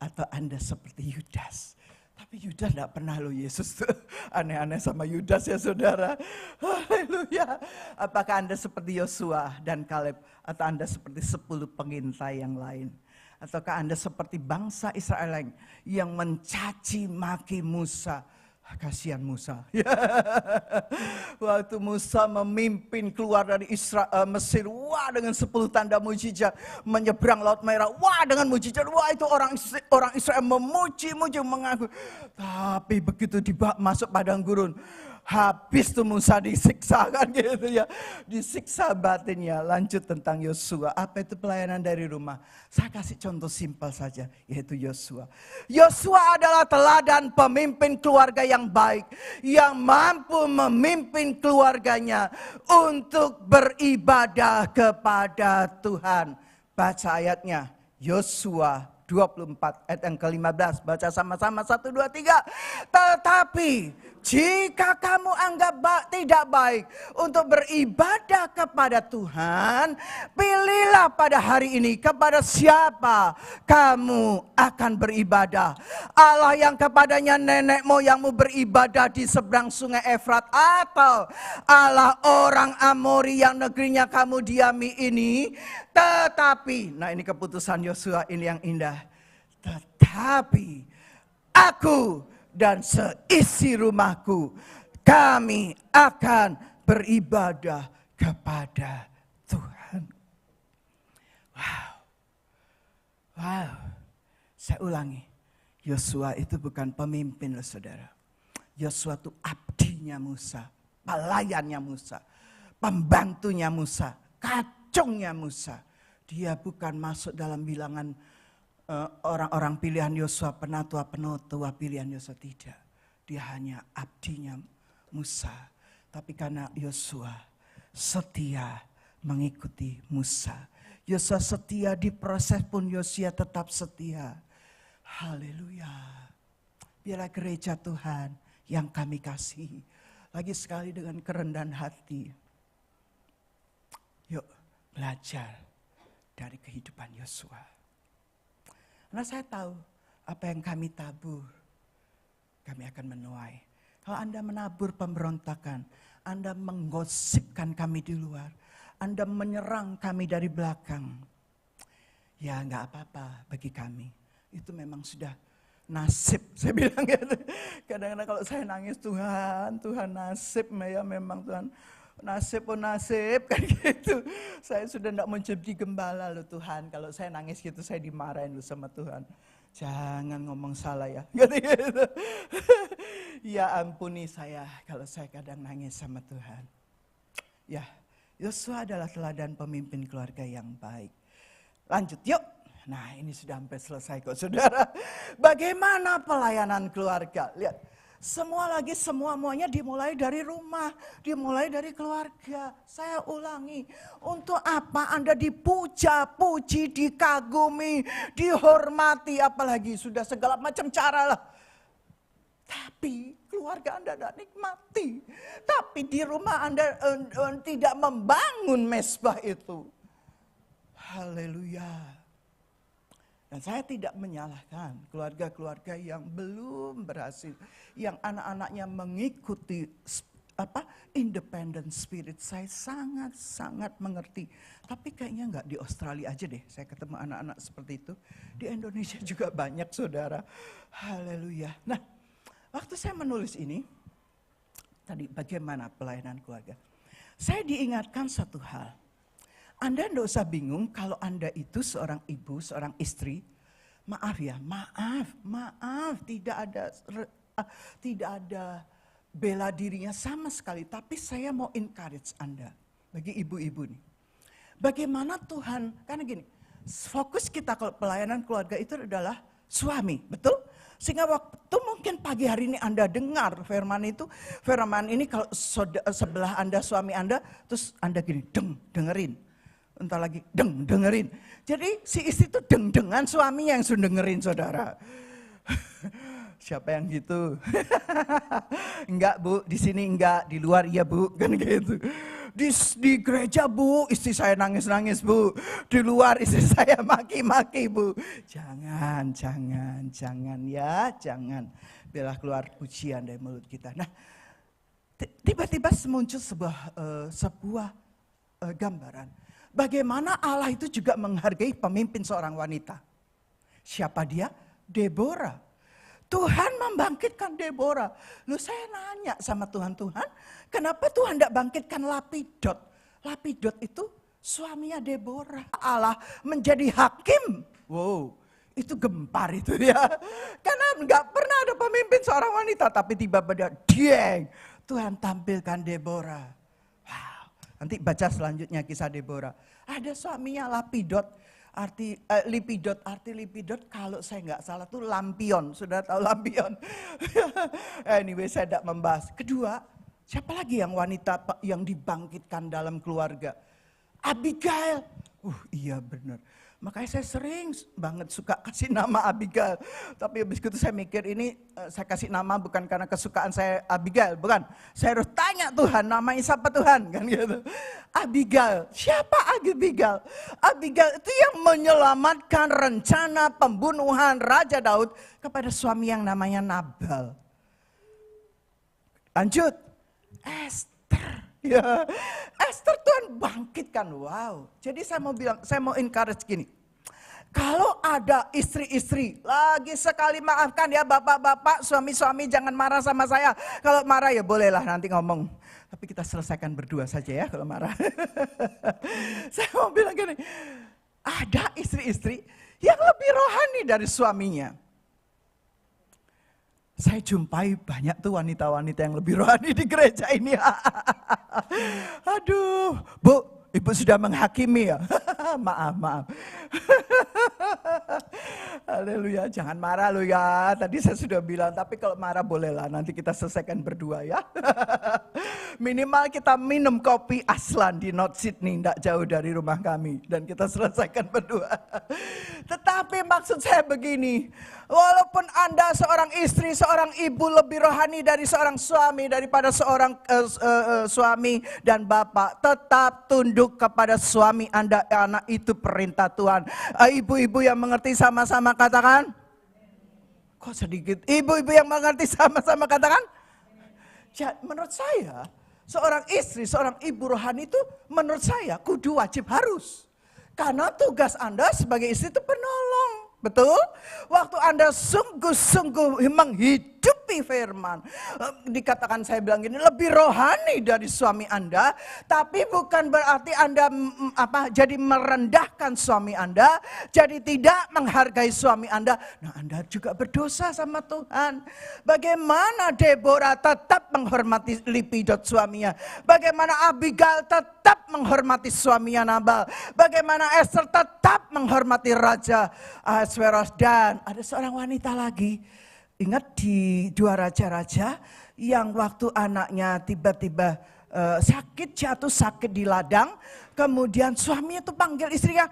atau Anda seperti Yudas? Tapi Yudas tidak pernah loh, Yesus tuh aneh-aneh sama Yudas ya saudara. Haleluya. Apakah Anda seperti Yosua dan Kaleb atau Anda seperti 10 pengintai yang lain? Ataukah Anda seperti bangsa Israel yang mencaci maki Musa? Kasihan Musa. Waktu Musa memimpin keluar dari Mesir, wah dengan 10 tanda mujizat, menyeberang Laut Merah, wah dengan mujizat, wah itu orang Israel memuji mengaku. Tapi begitu masuk padang gurun, habis tuh Musa disiksa kan gitu ya. Disiksa batinnya. Lanjut tentang Yosua. Apa itu pelayanan dari rumah? Saya kasih contoh simpel saja, yaitu Yosua. Yosua adalah teladan pemimpin keluarga yang baik, yang mampu memimpin keluarganya untuk beribadah kepada Tuhan. Baca ayatnya, Yosua 24 ayat yang ke-15. Baca sama-sama 1, 2, 3. Tetapi jika kamu anggap tidak baik untuk beribadah kepada Tuhan, pilihlah pada hari ini kepada siapa kamu akan beribadah. Allah yang kepadanya nenek moyangmu beribadah di seberang sungai Efrat, atau Allah orang Amori yang negerinya kamu diami ini. Tetapi, nah ini keputusan Yosua ini yang indah. Tetapi aku dan seisi rumahku, kami akan beribadah kepada Tuhan. Wow. Saya ulangi. Yosua itu bukan pemimpin loh saudara. Yosua itu abdinya Musa, pelayannya Musa, pembantunya Musa, kacungnya Musa. Dia bukan masuk dalam bilangan orang-orang pilihan Yosua, penatua pilihan Yosua, tidak. Dia hanya abdinya Musa. Tapi karena Yosua setia mengikuti Musa. Yosua setia di proses pun Yosua tetap setia. Haleluya. Biarlah gereja Tuhan yang kami kasihi, lagi sekali dengan kerendahan hati, yuk belajar dari kehidupan Yosua. Karena saya tahu apa yang kami tabur, kami akan menuai. Kalau Anda menabur pemberontakan, Anda menggosipkan kami di luar, Anda menyerang kami dari belakang, ya enggak apa-apa bagi kami. Itu memang sudah nasib, saya bilang gitu. Kadang-kadang kalau saya nangis, Tuhan nasib ya memang Tuhan. Nasib kan gitu. Saya sudah tidak mau jadi gembala loh Tuhan. Kalau saya nangis gitu saya dimarahin loh sama Tuhan. Jangan ngomong salah ya. Gitu. Ya ampuni saya kalau saya kadang nangis sama Tuhan. Ya, Yosua adalah teladan pemimpin keluarga yang baik. Lanjut yuk. Nah ini sudah hampir selesai kok saudara. Bagaimana pelayanan keluarga? Lihat. Semuanya dimulai dari rumah, dimulai dari keluarga. Saya ulangi, untuk apa Anda dipuja, puji, dikagumi, dihormati, apalagi sudah segala macam cara lah. Tapi keluarga Anda tidak nikmati. Tapi di rumah Anda tidak membangun mezbah itu. Haleluya. Dan saya tidak menyalahkan keluarga-keluarga yang belum berhasil, yang anak-anaknya mengikuti independent spirit. Saya sangat-sangat mengerti. Tapi kayaknya enggak di Australia aja deh, saya ketemu anak-anak seperti itu. Di Indonesia juga banyak, saudara. Haleluya. Nah, waktu saya menulis ini, tadi bagaimana pelayanan keluarga, saya diingatkan satu hal. Anda tidak usah bingung kalau Anda itu seorang ibu, seorang istri. Maaf ya, maaf. Tidak ada bela dirinya sama sekali. Tapi saya mau encourage Anda, bagi ibu-ibu nih. Bagaimana Tuhan, karena gini, fokus kita kalau pelayanan keluarga itu adalah suami, betul? Sehingga waktu mungkin pagi hari ini Anda dengar firman ini kalau sebelah Anda, suami Anda, terus Anda gini, dengerin. Entar lagi, dengerin. Jadi si istri itu dengan suaminya yang sudah dengerin, saudara. Siapa yang gitu? Enggak bu, di sini enggak, di luar iya bu, kan gitu. Di gereja bu, istri saya nangis-nangis bu. Di luar istri saya maki-maki bu. Jangan ya, jangan. Biarlah keluar pujian dari mulut kita. Nah, tiba-tiba muncul sebuah gambaran. Bagaimana Allah itu juga menghargai pemimpin seorang wanita. Siapa dia? Deborah. Tuhan membangkitkan Deborah. Lalu saya nanya sama Tuhan, kenapa Tuhan tidak bangkitkan Lapidot? Lapidot itu suaminya Deborah. Allah menjadi hakim. Wow, itu gempar itu ya. Karena nggak pernah ada pemimpin seorang wanita. Tapi tiba-tiba Tuhan tampilkan Deborah. Nanti baca selanjutnya kisah Deborah. Ada suaminya Lapidot, arti Lipidot kalau saya nggak salah tuh lampion. Sudah tahu lampion? Anyway, saya tidak membahas. Kedua, siapa lagi yang wanita yang dibangkitkan dalam keluarga? Abigail. Iya benar. Makanya saya sering banget suka kasih nama Abigail. Tapi habis itu saya mikir ini saya kasih nama bukan karena kesukaan saya Abigail. Bukan. Saya harus tanya Tuhan, namanya siapa Tuhan? Kan gitu. Abigail. Siapa Abigail? Abigail itu yang menyelamatkan rencana pembunuhan Raja Daud kepada suami yang namanya Nabal. Lanjut. Esther. Ya, Esther Tuhan bangkitkan, wow. Jadi saya mau encourage gini. Kalau ada istri-istri, lagi sekali maafkan ya bapak-bapak, suami-suami jangan marah sama saya. Kalau marah ya bolehlah nanti ngomong. Tapi kita selesaikan berdua saja ya kalau marah. Saya mau bilang gini, ada istri-istri yang lebih rohani dari suaminya. Saya jumpai banyak tuh wanita-wanita yang lebih rohani di gereja ini. Aduh, Bu, Ibu sudah menghakimi ya. Maaf. Haleluya, jangan marah lo ya. Tadi saya sudah bilang, tapi kalau marah bolehlah nanti kita selesaikan berdua ya. Minimal kita minum kopi Aslan di North Sydney, tidak jauh dari rumah kami. Dan kita selesaikan berdua. Tetapi maksud saya begini, walaupun Anda seorang istri, seorang ibu lebih rohani dari seorang suami, daripada seorang suami dan bapak, tetap tunduk kepada suami Anda, anak itu perintah Tuhan. Ibu-ibu yang mengerti sama-sama katakan. Kok sedikit? Ibu-ibu yang mengerti sama-sama katakan. Ya, menurut saya, seorang istri, seorang ibu rohani itu menurut saya kudu wajib harus. Karena tugas Anda sebagai istri itu penolong. Betul? Waktu Anda sungguh-sungguh menghidupi firman. Dikatakan saya bilang gini, lebih rohani dari suami Anda. Tapi bukan berarti Anda jadi merendahkan suami Anda. Jadi tidak menghargai suami Anda. Nah, Anda juga berdosa sama Tuhan. Bagaimana Deborah tetap menghormati Lipidot suaminya. Bagaimana Abigail tetap menghormati suaminya Nabal. Bagaimana Esther tetap menghormati Raja Ahasuerus. Dan ada seorang wanita lagi, Ingat di 2 Raja-Raja yang waktu anaknya tiba-tiba sakit, jatuh sakit di ladang. Kemudian suaminya itu panggil istrinya.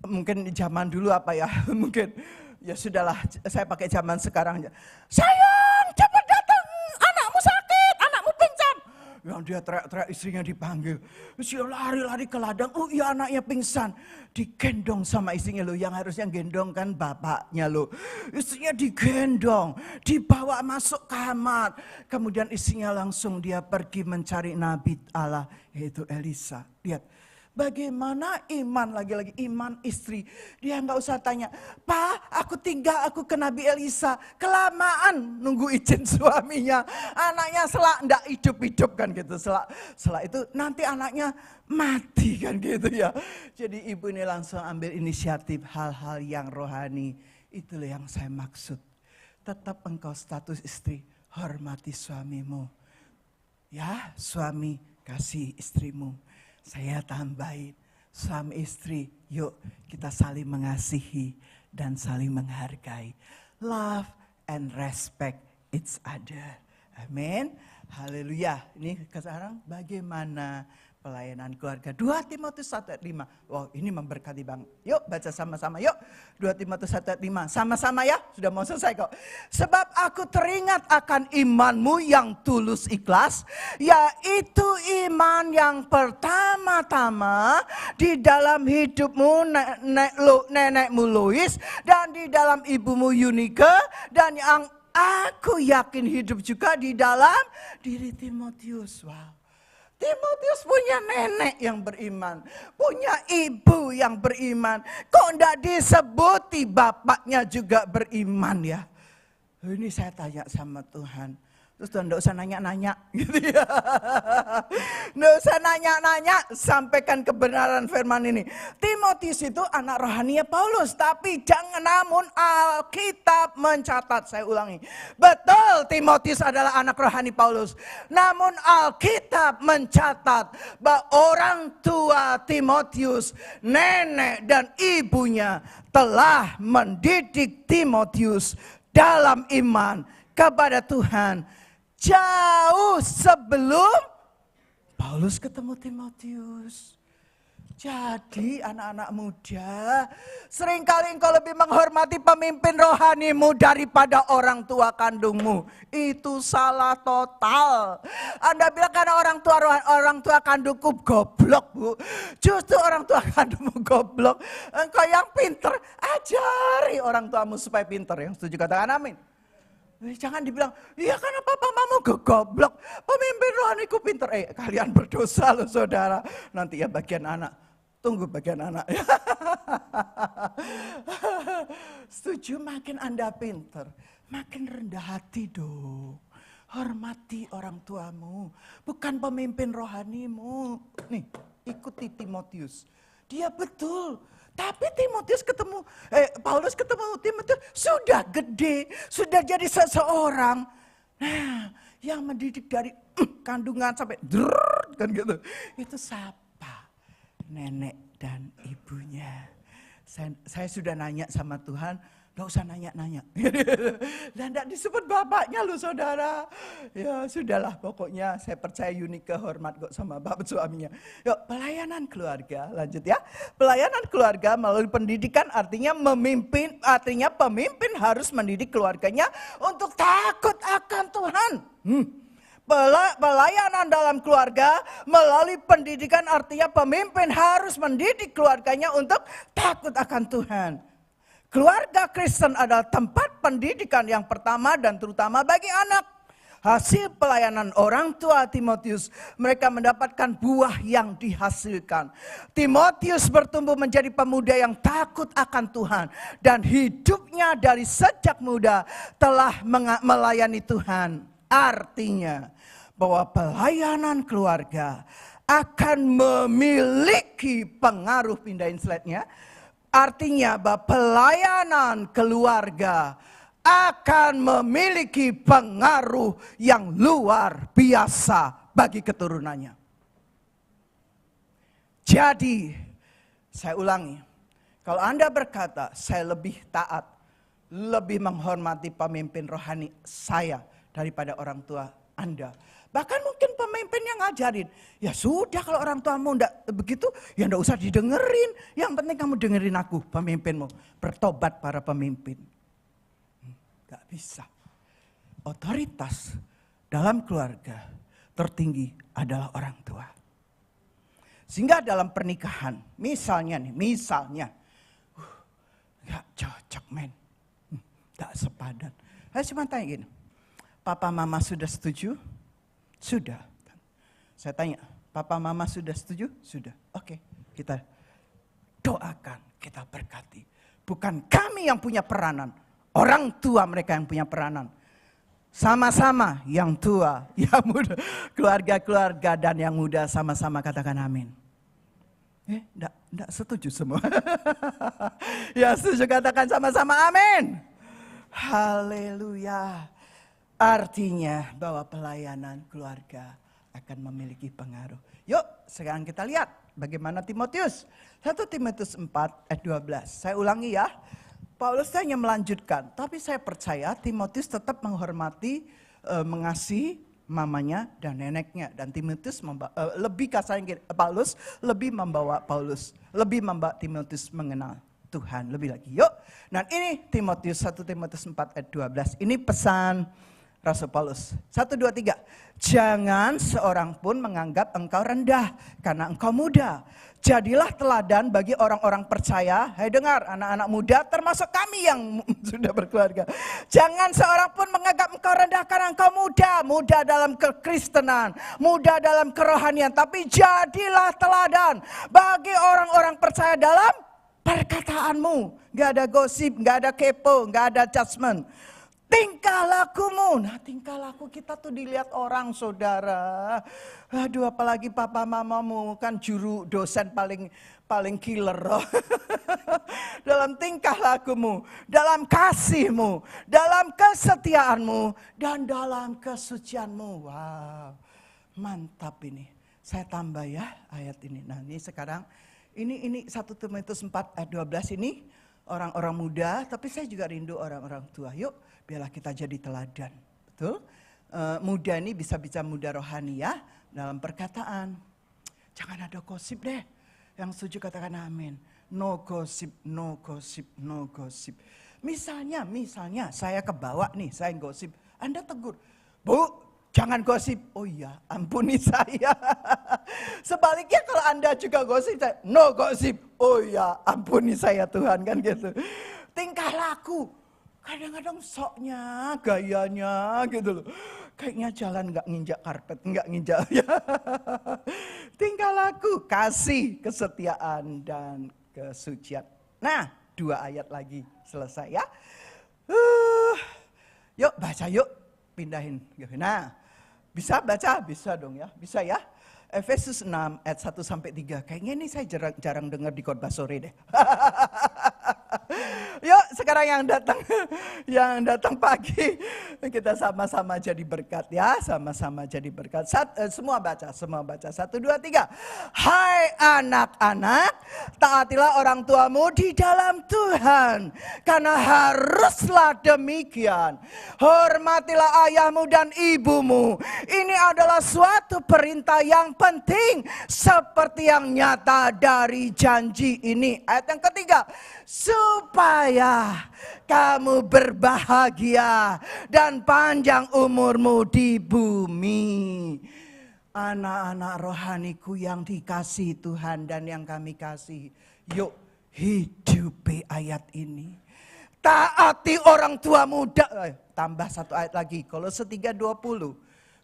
Mungkin zaman dulu apa ya, mungkin ya sudahlah saya pakai zaman sekarang. Sayang cepat datang, anakmu sakit, anakmu pingsan. Yang dia teriak-teriak istrinya dipanggil. Dia lari-lari ke ladang, oh iya anaknya pingsan. Digendong sama istrinya loh, yang harusnya gendong kan bapaknya loh. Istrinya digendong, dibawa masuk kamar. Kemudian istrinya langsung dia pergi mencari Nabi Allah, yaitu Elisa. Lihat. Bagaimana iman, lagi-lagi iman istri. Dia nggak usah tanya, Pak aku tinggal aku ke Nabi Elisa. Kelamaan nunggu izin suaminya. Anaknya selak ndak hidup-hidup kan gitu. Selak itu nanti anaknya mati kan gitu ya. Jadi ibu ini langsung ambil inisiatif hal-hal yang rohani. Itulah yang saya maksud. Tetap engkau status istri, hormati suamimu. Ya suami kasih istrimu. Saya tambahin, suami istri, yuk kita saling mengasihi dan saling menghargai. Love and respect each other. Amin. Haleluya. Ini sekarang bagaimana pelayanan keluarga. 2 Timotius 1 ayat 5. Wow, ini memberkati Bang. Yuk baca sama-sama yuk. 2 Timotius 1 ayat 5. Sama-sama ya. Sudah mau selesai kok. Sebab aku teringat akan imanmu yang tulus ikhlas. Yaitu iman yang pertama-tama di dalam hidupmu nenekmu Lois. Dan di dalam ibumu Yunike. Dan yang aku yakin hidup juga di dalam diri Timotius. Wow. Timotius punya nenek yang beriman, punya ibu yang beriman. Kok enggak disebuti bapaknya juga beriman ya? Ini saya tanya sama Tuhan. Terus Tuhan enggak usah nanya-nanya gitu ya. Enggak usah nanya-nanya, sampaikan kebenaran firman ini. Timotius itu anak rohaninya Paulus, tapi jangan namun Alkitab mencatat, saya ulangi. Betul Timotius adalah anak rohani Paulus. Namun Alkitab mencatat bahwa orang tua Timotius, nenek dan ibunya telah mendidik Timotius dalam iman kepada Tuhan. Jauh sebelum Paulus ketemu Timotius. Jadi anak-anak muda, seringkali engkau lebih menghormati pemimpin rohanimu daripada orang tua kandungmu. Itu salah total. Anda bilang karena orang tua kandungku goblok bu. Justru orang tua kandungmu goblok. Engkau yang pinter, ajari orang tuamu supaya pinter. Yang setuju katakan amin. Jangan dibilang, iya karena papa mamamu goblok, pemimpin rohaniku pinter. Kalian berdosa loh saudara. Nanti ya bagian anak, tunggu bagian anak. Setuju, makin Anda pinter, makin rendah hati dong. Hormati orang tuamu, bukan pemimpin rohanimu. Nih, ikuti Timotius. Dia betul. Tapi Paulus ketemu Timotius sudah gede, sudah jadi seseorang. Nah, yang mendidik dari kandungan sampai kan gitu. Itu siapa? Nenek dan ibunya. Saya sudah nanya sama Tuhan, gak usah nanya-nanya. Dan tidak disebut bapaknya loh saudara. Ya sudahlah pokoknya saya percaya Yunike hormat kok sama bapak suaminya. Yuk pelayanan keluarga, lanjut ya. Pelayanan keluarga melalui pendidikan artinya pemimpin harus mendidik keluarganya untuk takut akan Tuhan. Pelayanan dalam keluarga melalui pendidikan artinya pemimpin harus mendidik keluarganya untuk takut akan Tuhan. Keluarga Kristen adalah tempat pendidikan yang pertama dan terutama bagi anak. Hasil pelayanan orang tua Timotius, mereka mendapatkan buah yang dihasilkan. Timotius bertumbuh menjadi pemuda yang takut akan Tuhan. Dan hidupnya dari sejak muda telah melayani Tuhan. Artinya bahwa pelayanan keluarga akan memiliki pengaruh, pindahin slide-nya. Artinya bahwa pelayanan keluarga akan memiliki pengaruh yang luar biasa bagi keturunannya. Jadi, saya ulangi. Kalau Anda berkata, saya lebih taat, lebih menghormati pemimpin rohani saya daripada orang tua Anda. Bahkan mungkin pemimpin yang ngajarin, ya sudah kalau orang tuamu enggak begitu, ya enggak usah didengerin. Yang penting kamu dengerin aku, pemimpinmu. Bertobat para pemimpin. Enggak bisa. Otoritas dalam keluarga tertinggi adalah orang tua. Sehingga dalam pernikahan, misalnya, enggak cocok men, enggak sepadan. Saya cuma tanya gini, papa mama sudah setuju? Sudah. Saya tanya, papa mama sudah setuju? Sudah. Oke, kita doakan, kita berkati. Bukan kami yang punya peranan, orang tua mereka yang punya peranan. Sama-sama yang tua, yang muda, keluarga-keluarga dan yang muda sama-sama katakan amin. Enggak setuju semua. Ya setuju katakan sama-sama amin. Haleluya. Artinya bahwa pelayanan keluarga akan memiliki pengaruh. Yuk sekarang kita lihat bagaimana Timotius. 1 Timotius 4 ayat 12. Saya ulangi ya. Paulus hanya melanjutkan. Tapi saya percaya Timotius tetap menghormati, mengasihi mamanya dan neneknya. Dan Timotius lebih kasarnya Paulus lebih membawa Timotius mengenal Tuhan lebih lagi. Yuk. Nah ini 1 Timotius 4 ayat 12. Ini pesan Rasul Paulus. 1, 2, 3. Jangan seorang pun menganggap engkau rendah karena engkau muda. Jadilah teladan bagi orang-orang percaya. Hai dengar anak-anak muda termasuk kami yang sudah berkeluarga. Jangan seorang pun menganggap engkau rendah karena engkau muda. Muda dalam kekristenan, muda dalam kerohanian. Tapi jadilah teladan bagi orang-orang percaya dalam perkataanmu. Gak ada gosip, gak ada kepo, gak ada judgment. Tingkah lakumu. Nah tingkah laku kita tuh dilihat orang saudara. Aduh apalagi papa mamamu kan juru dosen paling killer. Dalam tingkah lakumu, dalam kasihmu, dalam kesetiaanmu, dan dalam kesucianmu. Wow mantap ini. Saya tambah ya ayat ini. Nah ini sekarang ini 1 Timotius 4 ayat 12 ini. Orang-orang muda, tapi saya juga rindu orang-orang tua. Yuk, biarlah kita jadi teladan. Betul? Muda ini bisa muda rohani ya, dalam perkataan. Jangan ada gosip deh. Yang setuju katakan amin. No gosip, no gosip, no gosip. Misalnya saya kebawa nih, saya gosip. Anda tegur, Bu, jangan gosip. Oh iya, ampuni saya. Sebaliknya kalau Anda juga gosip, saya, no gosip. Oh iya, ampuni saya Tuhan kan gitu. Tingkah laku. Kadang-kadang soknya, gayanya gitu loh. Kayaknya jalan gak nginjak karpet, gak nginjak. Ya. Tingkah laku, kasih, kesetiaan, dan kesucian. Nah, 2 ayat lagi selesai ya. Yuk baca yuk, pindahin. Nah, bisa baca? Bisa dong ya, bisa ya. Efesus 6 ayat 1-3. Kayaknya ini saya jarang dengar di khotbah sore deh. Yuk sekarang yang datang pagi kita sama-sama jadi berkat ya, sama-sama jadi berkat. Semua baca. 1, 2, 3. Hai anak-anak, taatilah orang tuamu di dalam Tuhan, karena haruslah demikian. Hormatilah ayahmu dan ibumu. Ini adalah suatu perintah yang penting, seperti yang nyata dari janji ini. Ayat yang ketiga, supaya kamu berbahagia dan panjang umurmu di bumi. Anak-anak rohaniku yang dikasihi Tuhan dan yang kami kasih, yuk hidupi ayat ini. Taati orang tua muda. Tambah 1 ayat lagi, Kolose 3:20.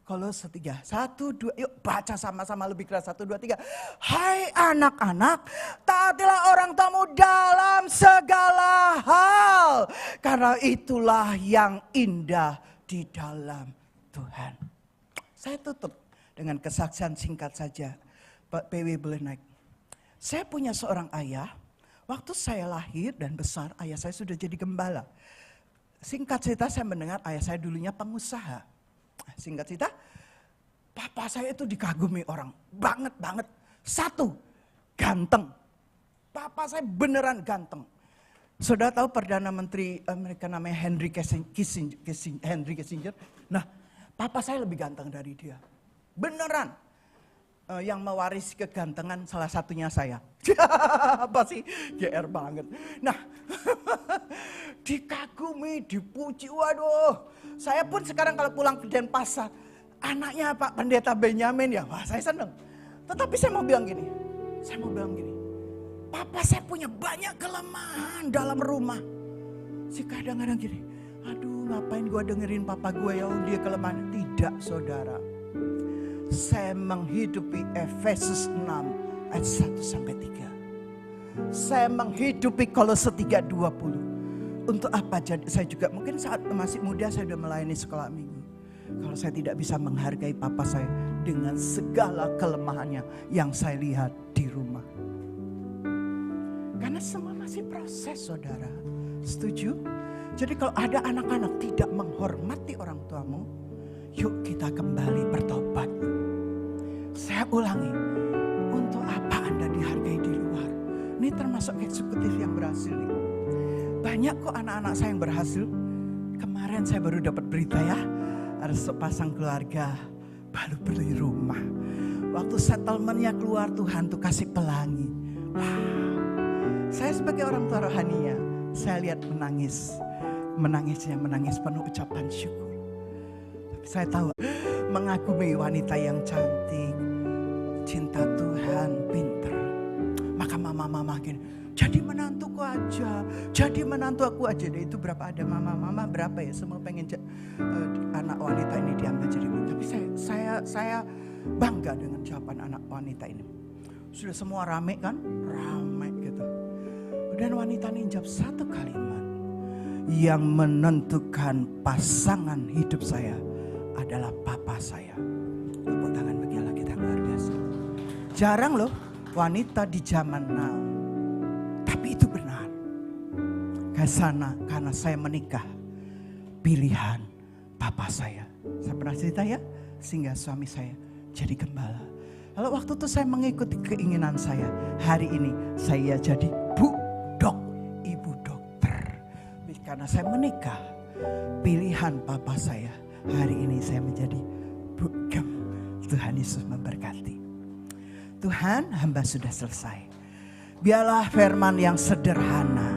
Kolose 3, 1, 2, yuk baca sama-sama lebih keras. 1, 2, 3. Hai anak-anak, taatilah orang tuamu dalam segala hal, karena itulah yang indah di dalam Tuhan. Saya tutup dengan kesaksian singkat saja. Pak PW boleh naik. Saya punya seorang ayah, waktu saya lahir dan besar, ayah saya sudah jadi gembala. Singkat cerita saya mendengar ayah saya dulunya pengusaha. Singkat cerita, papa saya itu dikagumi orang. Banget. 1, ganteng. Papa saya beneran ganteng. Saudara tahu Perdana Menteri Amerika namanya Henry Kissinger? Nah, papa saya lebih ganteng dari dia. Beneran. Yang mewarisi kegantengan salah satunya saya. Apa sih? GR banget. Nah, dikagumi, dipuji. Waduh, saya pun sekarang kalau pulang ke Denpasar, anaknya Pak Pendeta Benyamin ya, wah saya seneng. Tetapi saya mau bilang gini, papa saya punya banyak kelemahan dalam rumah. Si kadang-kadang gini, aduh ngapain gue dengerin papa gue ya, dia kelemahan. Tidak saudara. Saya menghidupi Efesus 6 ayat 1-3. Saya menghidupi Kolose 3:20. Untuk apa? Jadi saya juga mungkin saat masih muda saya sudah melayani sekolah minggu. Kalau saya tidak bisa menghargai papa saya dengan segala kelemahannya yang saya lihat di rumah. Karena semua masih proses saudara. Setuju? Jadi kalau ada anak-anak tidak menghormati orang tuamu, yuk kita kembali bertobat. Saya ulangi, untuk apa Anda dihargai di luar? Ini termasuk eksekutif yang berhasil nih. Banyak kok anak-anak saya yang berhasil. Kemarin saya baru dapat berita ya, ada sepasang keluarga baru beli rumah. Waktu settlementnya keluar, Tuhan tuh kasih pelangi. Wow. Saya sebagai orang tua rohaninya, saya lihat menangisnya penuh ucapan syukur. Tapi saya tahu mengagumi wanita yang cantik, cinta Tuhan, pinter. Maka mama-mama gini, jadi menantuku aja, jadi menantu aku aja. Deh, itu berapa ada mama-mama berapa ya, semua pengen anak wanita ini diambil jadi menantu. Tapi saya bangga dengan jawaban anak wanita ini. Sudah semua rame kan? Rame gitu. Dan wanita ini jawab satu kalimat, yang menentukan pasangan hidup saya adalah papa saya. Tepuk tangan bagi Allah kita luar biasa. Jarang loh wanita di zaman now. Tapi itu benar. Karena saya menikah, pilihan papa saya. Saya pernah cerita ya, sehingga suami saya jadi gembala. Lalu waktu itu saya mengikuti keinginan saya. Hari ini saya jadi ibu dokter. Karena saya menikah, pilihan papa saya. Hari ini saya menjadi bugem. Tuhan Yesus memberkati. Tuhan, hamba sudah selesai. Biarlah firman yang sederhana.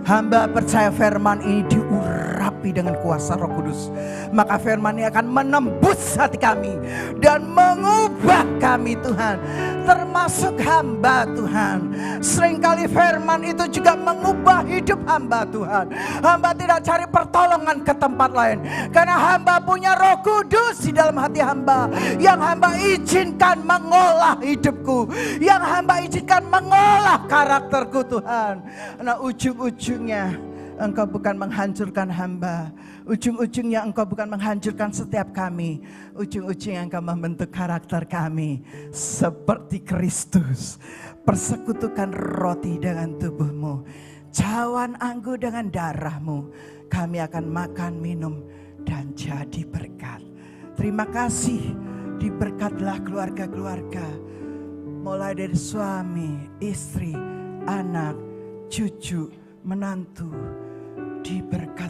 Hamba percaya firman ini diurapi dengan kuasa Roh Kudus. Maka firman ini akan menembus hati kami dan mengubah kami Tuhan. Termasuk hamba Tuhan. Seringkali firman itu juga mengubah hidup hamba Tuhan. Hamba tidak cari pertolongan ke tempat lain. Karena hamba punya Roh Kudus di dalam hati hamba. Yang hamba izinkan mengolah hidupku. Yang hamba izinkan mengolah karakterku Tuhan. Nah ujung-ujungnya Engkau bukan menghancurkan hamba. Ujung-ujungnya Engkau bukan menghancurkan setiap kami. Ujung-ujungnya Engkau membentuk karakter kami seperti Kristus. Persekutukan roti dengan tubuhmu, cawan anggur dengan darahmu. Kami akan makan, minum, dan jadi berkat. Terima kasih, diberkatlah keluarga-keluarga. Mulai dari suami, istri, anak, cucu, menantu. Diberkati